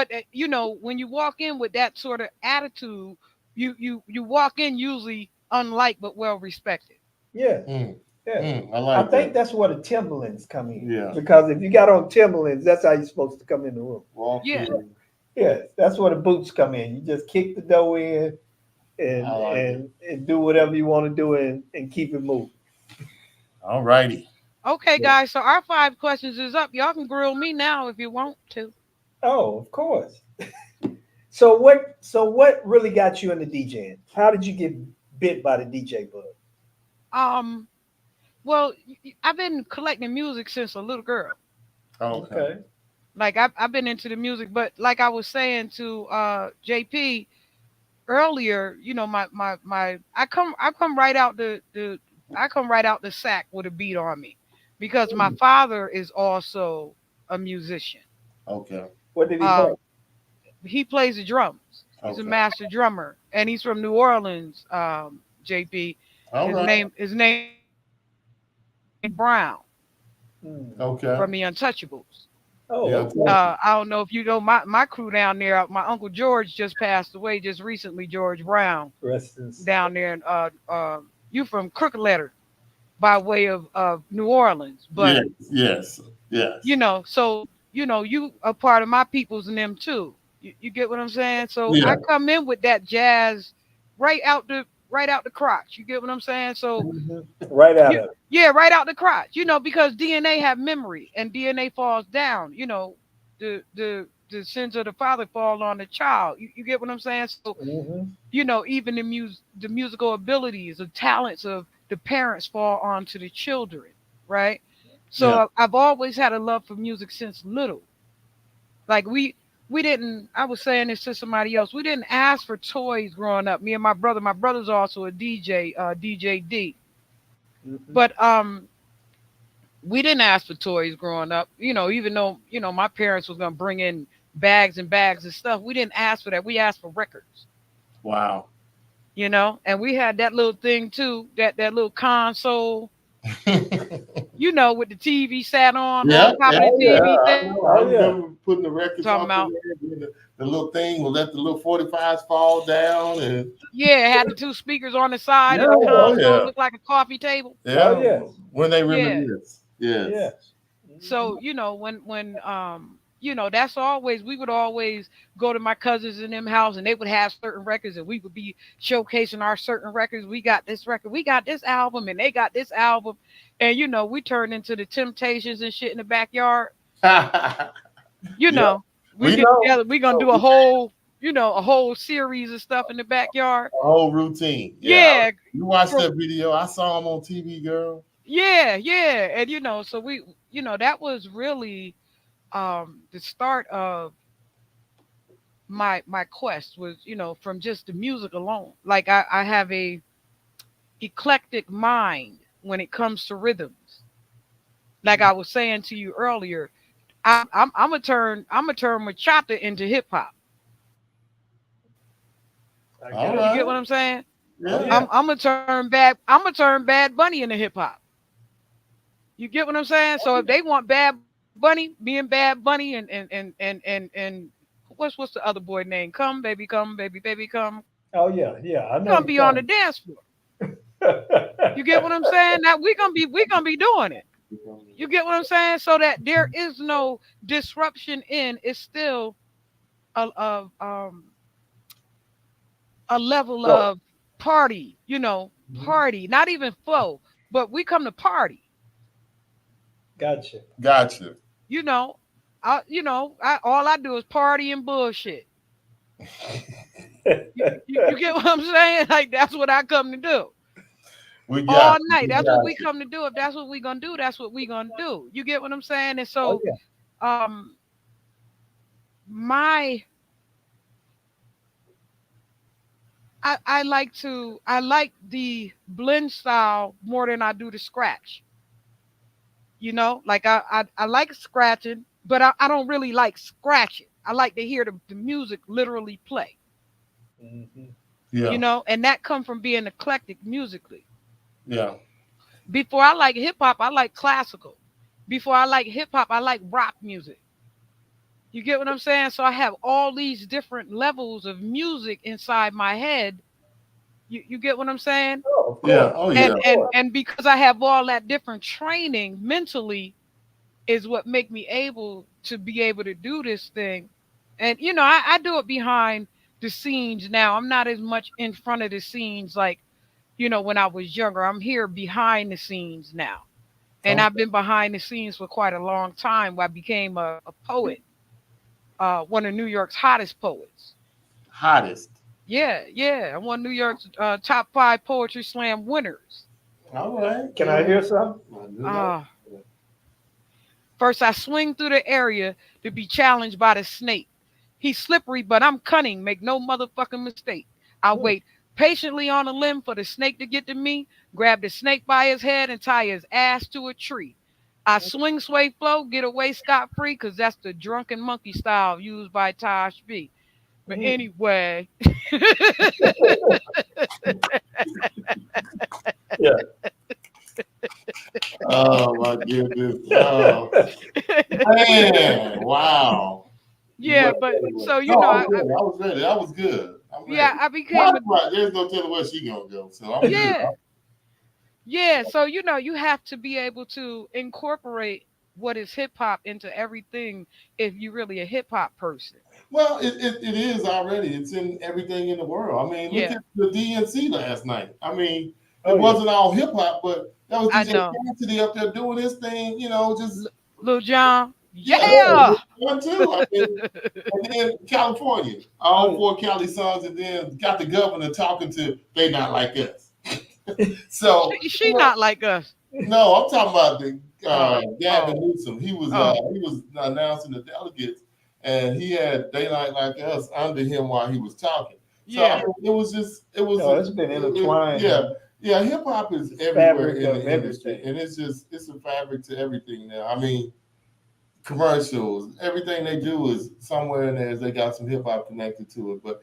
when you walk in with that sort of attitude, you walk in usually unliked but well respected. yeah, Mm. yeah. I I like think that. that's where the Timberlands come in Yeah. because if you got on Timberlands, that's how you're supposed to come in the room. Walk Yeah. in. Yeah, that's where the boots come in. You just kick the door in and I like it. and do whatever you want to do and keep it moving. All righty. Okay, Yeah. guys. So our 5 questions is up. Y'all can grill me now if you want to. Oh, of course. So what really got you into DJing? How did you get bit by the DJ bug? Um. Well, I've been collecting music since a little girl. Okay. Okay. Like I've been into the music, but like I was saying to JP earlier, my I come right out the I come right out the sack with a beat on me because my Mm. father is also a musician. Okay. What did he play? Um, he plays the drums. He's a Okay. master drummer, and he's from New Orleans. JP, All his right. name Brown Mm. Okay. from the Untouchables. Oh, Yeah. okay. I don't know if you know my crew down there. My uncle George just passed away just recently. George Brown Rest in peace. down there, and you from Crooked Letter by way of New Orleans, but Yes. Yes. Yes. so you a part of my peoples and them too. You get what I'm saying? So Yeah. I come in with that jazz right out the crotch. You get what I'm saying? So Mhm. Right out you of it. yeah, right out the crotch. Because DNA have memory and DNA falls down. The sins of the father fall on the child. You get what I'm saying? So Hmm. even the musical abilities, the talents of the parents fall onto the children, right? So Yeah. I've always had a love for music since little. Like we didn't. I was saying this to somebody else. We didn't ask for toys growing up. Me and my brother. My brother's also a DJ, DJ D. Hmm. But we didn't ask for toys growing up. Even though my parents was gonna bring in bags and bags of stuff, we didn't ask for that. We asked for records. Wow. And we had that little thing too, that little console, with the TV sat Yeah, on top yeah, of the Oh yeah. yeah. TV I thing. know. I Oh yeah. remember putting the records Talking off in about, there. And then the little thing will let the little 45s fall down, and yeah, it had the two speakers on the side of yeah, the Oh yeah. oh console, yeah, looked like a coffee table. Oh yeah. yes. When they Yeah. reminisce, yes. Yes. Hmm. So when that's always we would always go to my cousins in them house and they would have certain records and we would be showcasing our certain records. We got this record, we got this album, and they got this album, and we turned into the Temptations and shit in the backyard. You Yeah, know, we we get know. together, we gonna Oh, do a whole series of stuff in the backyard. a whole routine. Yeah, Yeah, you watched from that video. I saw him on TV, girl. yeah, and so we that was really the start of my quest was from just the music alone. Like I have a eclectic mind when it comes to rhythms. Like I was saying to you earlier, I'm gonna turn bachata into hip hop. I All got You you. get right. what I'm saying? Oh Yeah. yeah. I'm gonna turn Bad Bunny into hip hop. You get what I'm saying? So if they want Bad Bunny, me and Bad Bunny and what's the other boy name? Come, baby, come. Oh yeah. Yeah. I We're know gonna you're be on the talking. dance floor. You get what I'm saying? Now we gonna be doing it. You get what I'm saying? So that there is no disruption in. It's still a level So. of party. Mhm. Party. Not even flow, but we come to party. Gotcha. Gotcha. You know, all I do is party and bullshit. You get what I'm saying? Like that's what I come to do. We All got you. night. We That's what got we you. come to do. If that's what we gonna do, that's what we gonna do. You get what I'm saying? And Oh so yeah. um my I like the blend style more than I do the scratch. You know, like I like scratching, but I don't really like scratching. I like to hear the music literally play, Hmm. you Yeah, know, and that come from being eclectic musically. yeah. Before I like hip hop, I like classical. Before I like hip hop, I like rock music. You get what I'm saying? So I have all these different levels of music inside my head. You get what I'm saying? Oh, of Yeah. course. Oh Of yeah. And because I have all that different training mentally is what make me able to be able to do this thing. And you know, I do it behind the scenes now. I'm not as much in front of the scenes like, you know, when I was younger. I'm here behind the scenes now. And I've Okay. been behind the scenes for quite a long time. I became a poet, one of New York's hottest poets. Hottest. Yeah, yeah. I'm one of New York's top 5 poetry slam winners. All right. Can I hear some? Uh, First, I swing through the area to be challenged by the snake. He's slippery, but I'm cunning. Make no motherfucking mistake. I Hmm. wait patiently on a limb for the snake to get to me, grab the snake by his head and tie his ass to a tree. I swing, sway, flow, get away scot free, because that's the drunken monkey style used by Tosh B. But Hmm. anyway, Yeah. Oh my goodness. Oh man. Wow. yeah, Well, but anyway. so you No, know, I was ready. I was ready. I was good. I'm ready. yeah, I became That's a right. There's no telling where she gonna go. So I'm good. yeah. Yeah, so you know, you have to be able to incorporate what is hip hop into everything if you're really a hip hop person. Well, it is already. It's in everything in the world. I mean, look Yeah, at the DNC last night. I mean, it Oh yeah. wasn't all hip hop, but that was I DJ know. Cassidy up there doing his thing. You know, just Lil John, yeah, Yeah. yeah. one too. I mean, and then California, Oh all yeah. 4 Cali songs, and then got the governor talking to they not like us. So She not like us. no, I'm talking about the Oh, Gavin oh, Newsom. oh. He was announcing the delegates, and he had daylight like us under him while he was talking. So I Yeah, mean, No, it's been intertwined yeah, in yeah. Hip hop is the everywhere fabric in the of industry, everything. and it's a fabric to everything now. I mean, commercials, everything they do is somewhere in there. They got some hip hop connected to it. But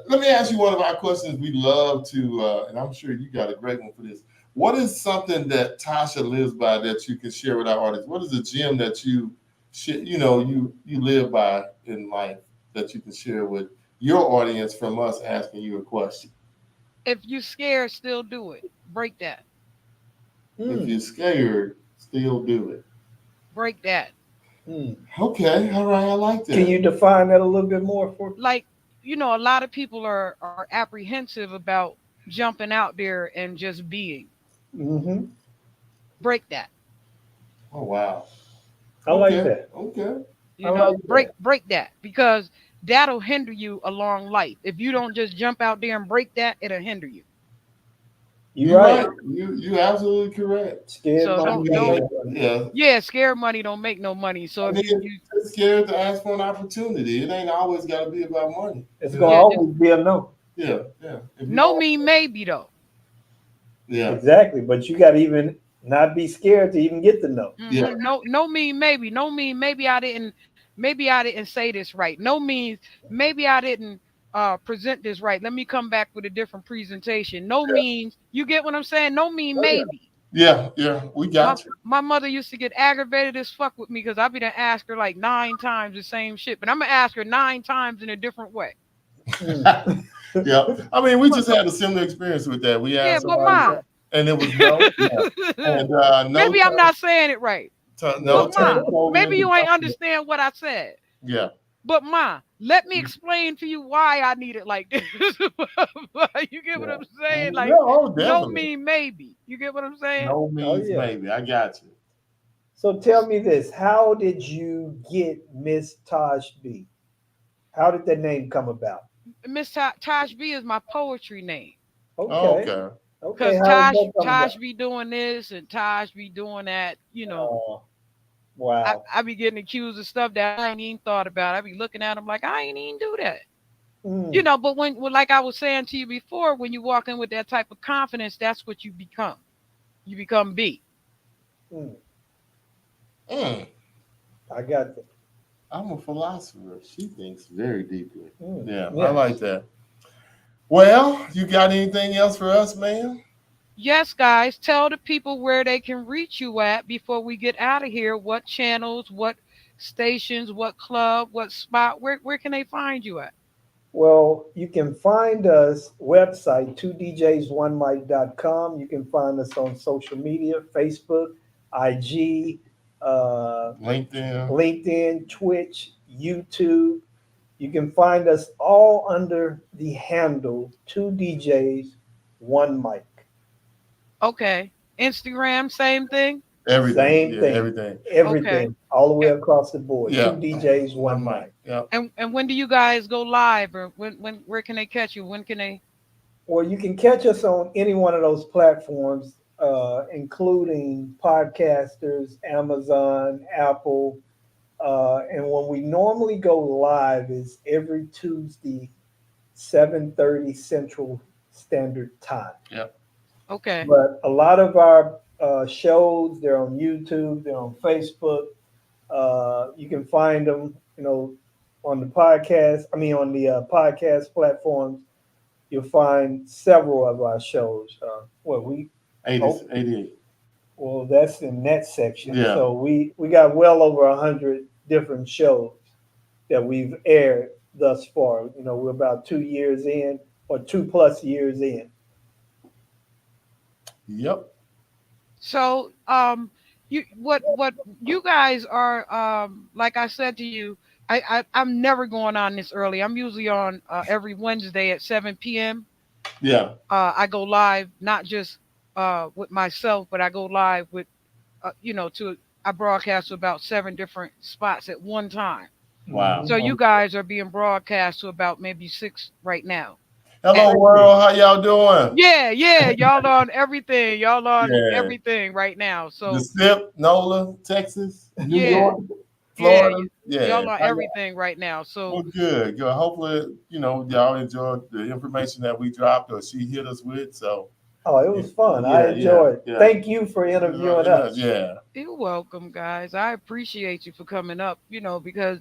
let me ask you one of our questions we love to, and I'm sure you got a great one for this. What is something that Tasha lives by that you can share with our audience? What is a gem that you live by in life that you can share with your audience from us asking you a question? if you scared, still do it. Break that. If Hmm. you're scared, still do it. Break that. Hmm. Okay, all right, I like Can that. you define that a little bit more for? Like, you know, a lot of people are apprehensive about jumping out there and just being. Hmm. Break that. Oh wow. I like Okay, that. okay. I You like know, that. break that because that'll hinder you along life. If you don't just jump out there and break that, it'll hinder you. You're You're right. right. You absolutely correct. Scared So I money don't don't make mean, money. yeah. yeah, scare money don't make no money. So I if mean, you just scared to ask for an opportunity. It ain't always got to be about money. It's You gonna yeah, know? just always be a no. Yeah, yeah. If you no don't, mean maybe though. yeah, Exactly. But you got to even not be scared to even get the no. yeah, No mean maybe. No mean maybe I didn't say this right. No means maybe I didn't present this right. Let me come back with a different presentation. No means you get what I'm saying? No mean Oh yeah. maybe. yeah, yeah. We My got you. my mother used to get aggravated as fuck with me because I be to ask her like 9 times the same shit, but I'm gonna ask her 9 times in a different way. Mm. Yeah. I mean, we But just had a similar experience with that. We yeah, asked but somebody, ma, and it was no, yeah, and no maybe I'm time, not saying it right. Yeah. But no ma, turn told me maybe into you ain't something. understand what I said. Yeah. But ma, let me explain to you why I need it like this. You get what Yeah. I'm saying? Yeah. Like, Oh, no definitely. mean maybe. You get what I'm saying? No Oh means yeah. maybe. I got you. So tell me this: how did you get Miss Taj B? How did that name come about? Miss Taj B is my poetry name. Okay. Okay. Okay. Cause How's that coming Taj down? be doing this and Taj be doing that. Oh, I, wow. I be getting accused of stuff that I ain't even thought about. I be looking at him like I ain't even do that. Mm, But when like I was saying to you before, when you walk in with that type of confidence, that's what you become. You become B. mm, Mm, I got that. I'm a philosopher. She thinks very deeply. Yeah, I like Yes. that. Well, you got anything else for us, man? Yes, guys, tell the people where they can reach you at before we get out of here. What channels, what stations, what club, what spot, where can they find you at? Well, you can find us website 2djs1mic.com. You can find us on social media, Facebook, IG, LinkedIn. LinkedIn, Twitch, YouTube. You can find us all under the handle 2djs, 1mic. Okay. Instagram, same thing? Everything. Same Yeah, thing. everything. Okay. Everything, all the way A- across the board. Yeah. 2djs, One one mic. mic. Yeah. And when do you guys go live, or when where can they catch you? When can they? Or you can catch us on any one of those platforms, including podcasters, Amazon, Apple. And when we normally go live is every Tuesday, 7:30 Central Standard Time. Yeah. Okay. But a lot of our shows, they're on YouTube, they're on Facebook. You can find them, on the podcast. I mean, on the podcast platforms, you'll find several of our shows. Well, we 80, oh, 88. well, that's the net section. Yeah. So we got well over 100 different shows that we've aired thus far. We're about 2 years in, or 2+ years in. Yep. So you what you guys are like I said to you, I'm never going on this early. I'm usually on every Wednesday at 7 p.m. Yeah. I go live not just with myself, but I go live with to I broadcast to about 7 different spots at one time. Wow. So Mhm. you guys are being broadcast to about maybe six right now. Hello, And world. How y'all doing? yeah, y'all on everything. Y'all on Yeah. everything right now. The So SIP, NOLA, Texas, New yeah, York, yeah, Florida. Yeah. y'all on everything right now. Well, So good. Good. Hopefully, y'all enjoyed the information that we dropped or she hit us with. So, Oh, it yeah, was fun. I yeah, yeah. enjoyed it. Yeah. Thank you for interviewing us. Yeah. you're welcome, guys. I appreciate you for coming up. Because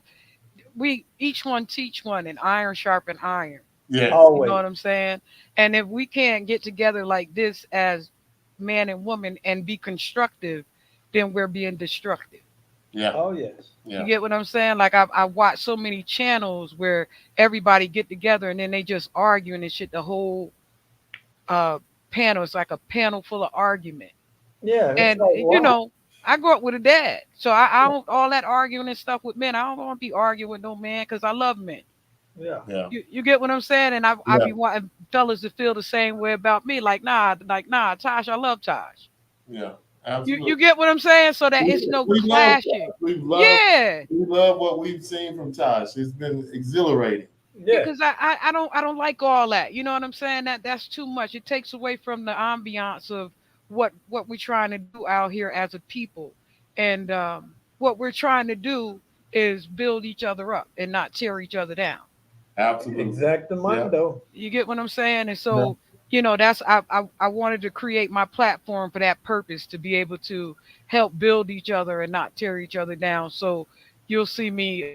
we each one teach one, and iron sharpen iron. Yes. You know Always. what I'm saying? And if we can't get together like this as man and woman and be constructive, then we're being destructive. Yeah. Oh, yes. You Yeah. get what I'm saying? Like I watch so many channels where everybody get together and then they just arguing and shit. The whole uh panel is like a panel full of argument. Yeah, it's And like, wow. I grew up with a dad, so I don't all that arguing and stuff with men. I don't want to be arguing with no man because I love men. Yeah. Yeah. You get what I'm saying? And I Yeah. be wanting fellas to feel the same way about me. Like nah, Tosh, I love Tosh. Yeah. You Absolutely. get what I'm saying? So that We, it's no we love clashing. we Yeah. love what we've seen from Tosh. It's been exhilarating. Yeah. Because I don't like all that. You know what I'm saying? That's too much. It takes away from the ambiance of what we're trying to do out here as a people. And what we're trying to do is build each other up and not tear each other down. Absolutely. Yeah. Exactamundo. You get what I'm saying? And Yeah. so, that's I wanted to create my platform for that purpose to be able to help build each other and not tear each other down. So you'll see me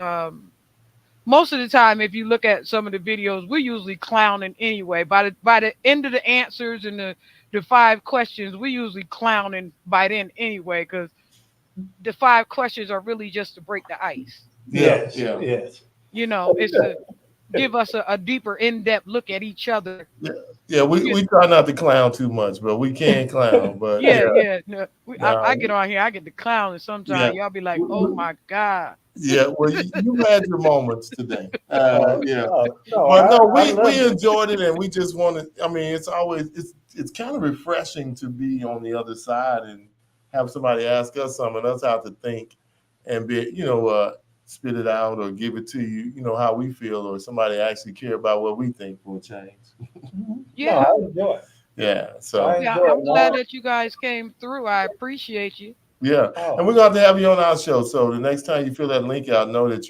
most of the time if you look at some of the videos, we're usually clowning anyway. By the end of the answers and the five questions, we usually clowning by then anyway, because the five questions are really just to break the ice. Yeah. Yes. Yeah. Yes. It's to give us a deeper in-depth look at each other. Yeah. Yeah. We try not to clown too much, but we can clown. But Yeah, yeah. yeah. No, I No, get on here, I get the clown, and yeah. sometimes y'all be like, We- "Oh we- my god." Yeah, well, you had your moments today. Yeah, No, but no, I we love it. enjoyed it, and we just wanted. I mean, it's kind of refreshing to be on the other side and have somebody ask us something, and us have to think and be, spit it out or give it to you, how we feel, or somebody actually care about what we think will change. No, Yeah. I enjoy it. Yeah. So I Yeah, enjoy I'm it. glad that you guys came through. I appreciate you. yeah, and Oh, we're going to have you on our show. So the next time you fill that link out, know that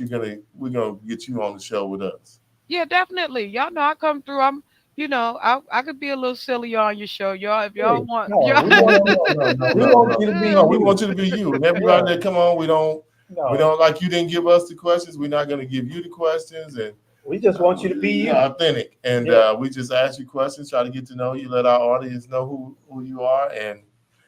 we're gonna get you on the show with us. Yeah, definitely. Y'all know I come through. I could be a little silly on your show, y'all. If y'all hey, want, no, y'all. we want we No, want no, you to be no. We you. want you to be you, and Yeah, everybody that come on, we no, don't like you didn't give us the questions. We're not going to give you the questions, and we just want you to be you. authentic. And Yeah. we just ask you questions, try to get to know you, let our audience know who you are, and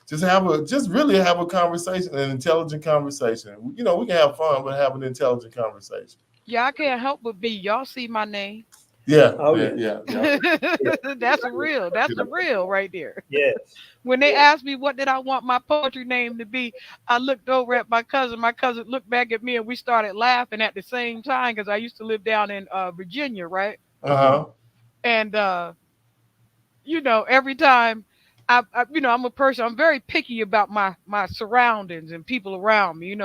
just really have a conversation, an intelligent conversation. We can have fun, but have an intelligent conversation. Yeah, I can't help but be. Y'all see my name. Yeah, Oh yeah, yeah. yeah, yeah. That's a real. That's a real right there. Yes. When they asked me what did I want my poetry name to be, I looked over at my cousin. My cousin looked back at me, and we started laughing at the same time because I used to live down in Virginia, right? Uh-huh. And every time I'm a person. I'm very picky about my surroundings and people around me.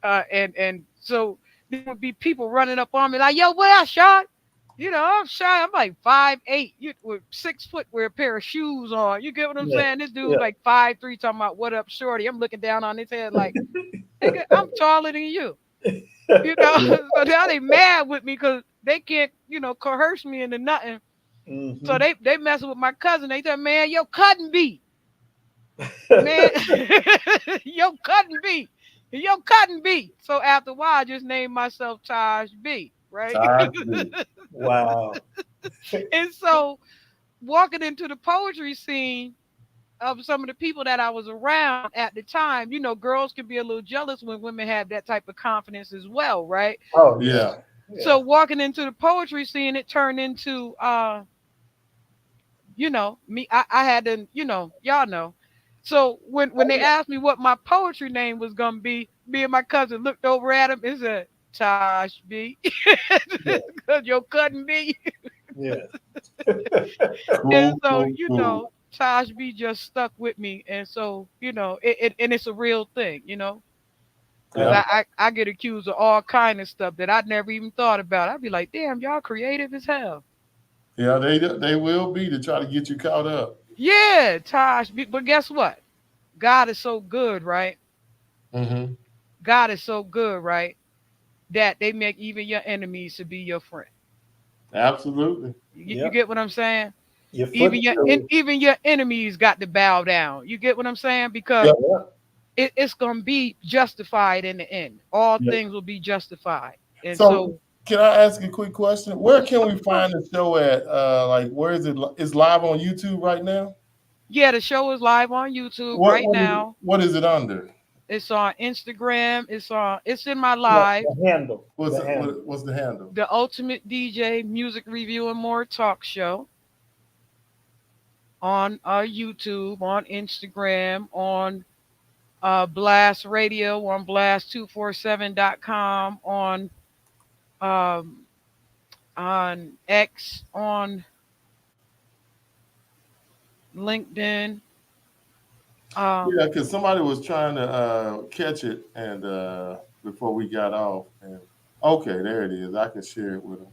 And so there would be people running up on me like, "Yo, what up, Sean?" I'm shy. I'm like 5'8", with 6 foot with a pair of shoes on. You get what I'm Yeah. saying? This dude Yeah. like 5'3", talking about what up, shorty. I'm looking down on his head like, nigga, I'm taller than you. Yeah. So now they mad with me because they can't, coerce me into nothing. So Hmm. they messing with my cousin. They said, "Man, yo, cutting beat, man, yo, cutting beat, yo, cutting beat." So after a while, I just named myself Taj B, right? Time to be. Wow. And so walking into the poetry scene of some of the people that I was around at the time, girls can be a little jealous when women have that type of confidence as well, right? Oh yeah. Yeah. So Yeah. walking into the poetry scene, it turned into me. I had to, y'all know. So when Oh they yeah. asked me what my poetry name was gonna be, me and my cousin looked over at him and said, Tosh B. Yeah. Cause you're cutting me. Yes. And Cool, so, cool, cool. Taj B just stuck with me. And so, and it's a real thing. Because Yeah. Oh I get accused of all kind of stuff that I'd never even thought about. I'd be like, damn, y'all creative as hell. Yeah, they will be to try to get you caught up. Yeah, Taj B. But guess what? God is so good, right? Mm-hmm. God is so good, right? That they make even your enemies to be your friend. Absolutely. You yeah. get what I'm saying? Your Even footstool. even your enemies got to bow down. You get what I'm saying? Because Yep. Yeah. it's gonna be justified in the end. All Yep. things will be justified. And So so, can I ask a quick question? Where can we find the show at? Like, where is it? It's live on YouTube right now. yeah, the show is live on YouTube What right what is now. what is it under? It's on Instagram. It's in my Yeah. live. The handle. What's The it, handle. what's the handle? The Ultimate DJ Music Review and More Talk Show on YouTube, on Instagram, on Blast Radio, on blast247.com, um, on X, on LinkedIn. Yeah, Um, because somebody was trying to catch it and before we got off. And okay, there it is. I can share it with them.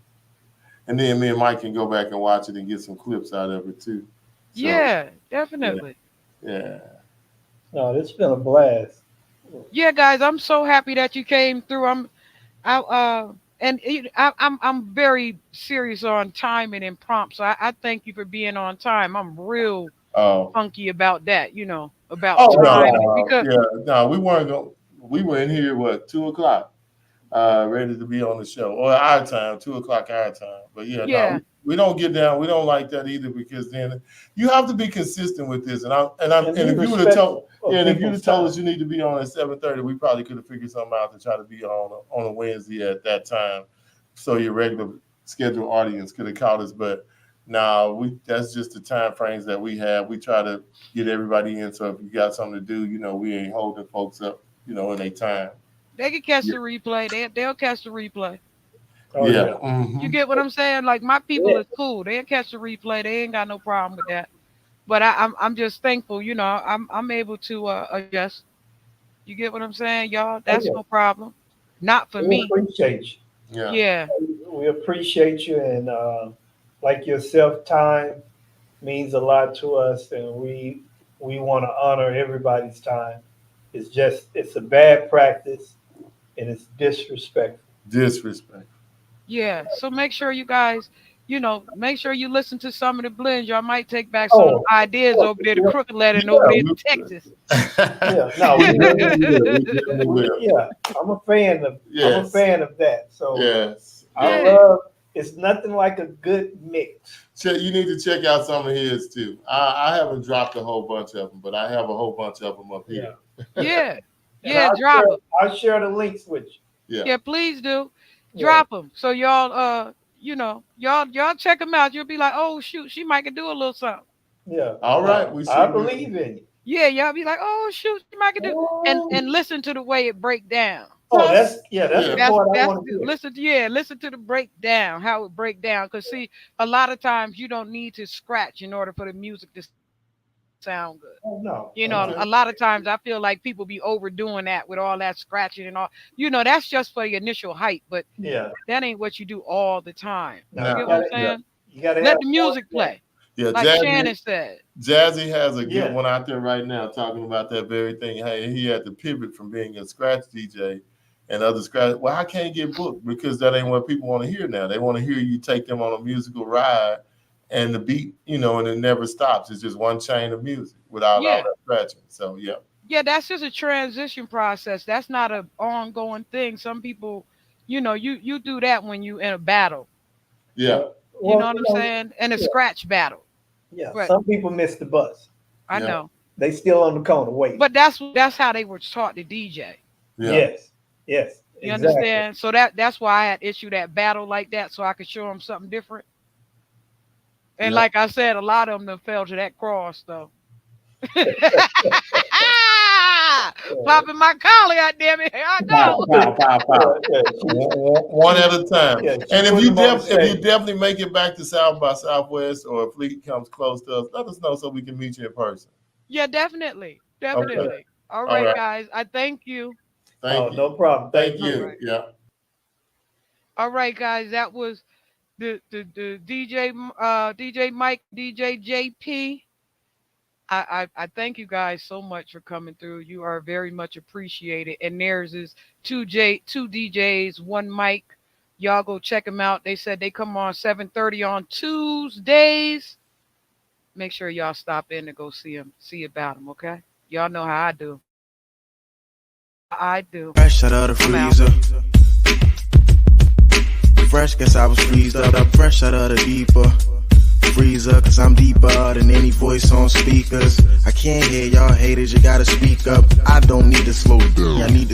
And then me and Mike can go back and watch it and get some clips out of it too. So yeah, yeah, definitely. yeah. No, it's been a blast. Yeah, guys, I'm so happy that you came through. I and I'm very serious on timing and prompt. So I thank you for being on time. I'm real Oh, funky about that. About oh That's timing all because yeah. No, we weren't going. We were in here what 2 o'clock, ready to be on the show or our time, 2 o'clock our time. But yeah, no, yeah, we don't get down. We don't like that either because then you have to be consistent with this. and And be if you would have told respectful yeah, of and if you'd people's have told time. us you need to be on at 7:30, we probably could have figured something out to try to be on a Wednesday at that time, so your regular scheduled audience could have caught us. But now that's just the time frames that we have. We try to get everybody in. So if you got something to do, we ain't holding folks up, in their time. they can catch Yeah. the replay. They'll catch the replay. Oh Yeah. yeah. You Hmm. get what I'm saying? Like my people Yeah. is cool. They'll catch the replay. They ain't got no problem with that. But I'm just thankful. I'm able to adjust. You get what I'm saying, y'all? Oh That's yeah. no problem. not for We me. appreciate you. Yeah. Yeah. We appreciate you, and like yourself, time means a lot to us, and we want to honor everybody's time. It's a bad practice, and it's disrespectful. Disrespect. Yeah. So make sure you guys, make sure you listen to some of the blends. Y'all might take back some of Oh, the ideas over there, the yeah, crooked letter and yeah, over there in we- Texas. yeah. No, we definitely will. We definitely will. yeah. I'm a fan of Yes. that. So Yes. I Yeah. love. It's nothing like a good mix. You need to check out some of his too. I haven't dropped a whole bunch of them, but I have a whole bunch of them up here. Yeah. And Yeah. Drop them. I'll share the links with you. Yeah. Yeah. Please do. Yeah. Drop them. So y'all, y'all check them out. You'll be like, oh shoot, she might could do a little something. Yeah. All right. We see. I believe in you. Yeah, y'all be like, oh shoot, she might could do, and listen to the way it break down. Oh, that's the That's, part I that's want to hear. listen to the breakdown, how it break down. Cause see, a lot of times you don't need to scratch in order for the music to sound good. Oh, no. Okay. A lot of times I feel like people be overdoing that with all that scratching and all. That's just for the initial hype, but Yeah. that ain't what you do all the time. No, You get what I'm saying? You gotta Let have the music play, Yeah. like Shannon said. Jazzy has a good Yeah. one out there right now talking about that very thing. Hey, he had to pivot from being a scratch DJ and other scratch. Well, I can't get booked because that ain't what people want to hear now. They want to hear you take them on a musical ride and the beat, and it never stops. It's just one chain of music without all that scratching. So, yeah. Yeah, that's just a transition process. That's not an ongoing thing. Some people, you do that when you in a battle. Yeah. You know what I'm saying? In a scratch battle. Yeah. Right. Some people miss the bus. I Yeah. know. They still on the corner waiting. But that's how they were taught to DJ. Yeah. Yes. You exactly. understand? So that's why I had issued that battle like that, so I could show them something different. And Yeah. like I said, a lot of them done fell to that cross though. Popping my collar, God damn it! I know. One at a time. Yeah, And if put you them on the stage. definitely make it back to South by Southwest, or if Fleet comes close to us, let us know so we can meet you in person. Yeah, definitely. Okay. All right, right. guys. I thank you. Thank you. No problem. Thank you. you. Right. Yeah. All right, guys. That was the DJ Mike, DJ JP. I thank you guys so much for coming through. You are very much appreciated. And theirs is two DJs, one mic. Y'all go check them out. They said they come on 7:30 on Tuesdays. Make sure y'all stop in to go see about them. Okay? Y'all know how I do. I do. Fresh out of the freezer. Fresh, guess I was freezed up. Fresh out of the deeper freezer, cause I'm deeper than any voice on speakers. I can't hear y'all haters, you gotta speak up. I don't need to slow down, I need to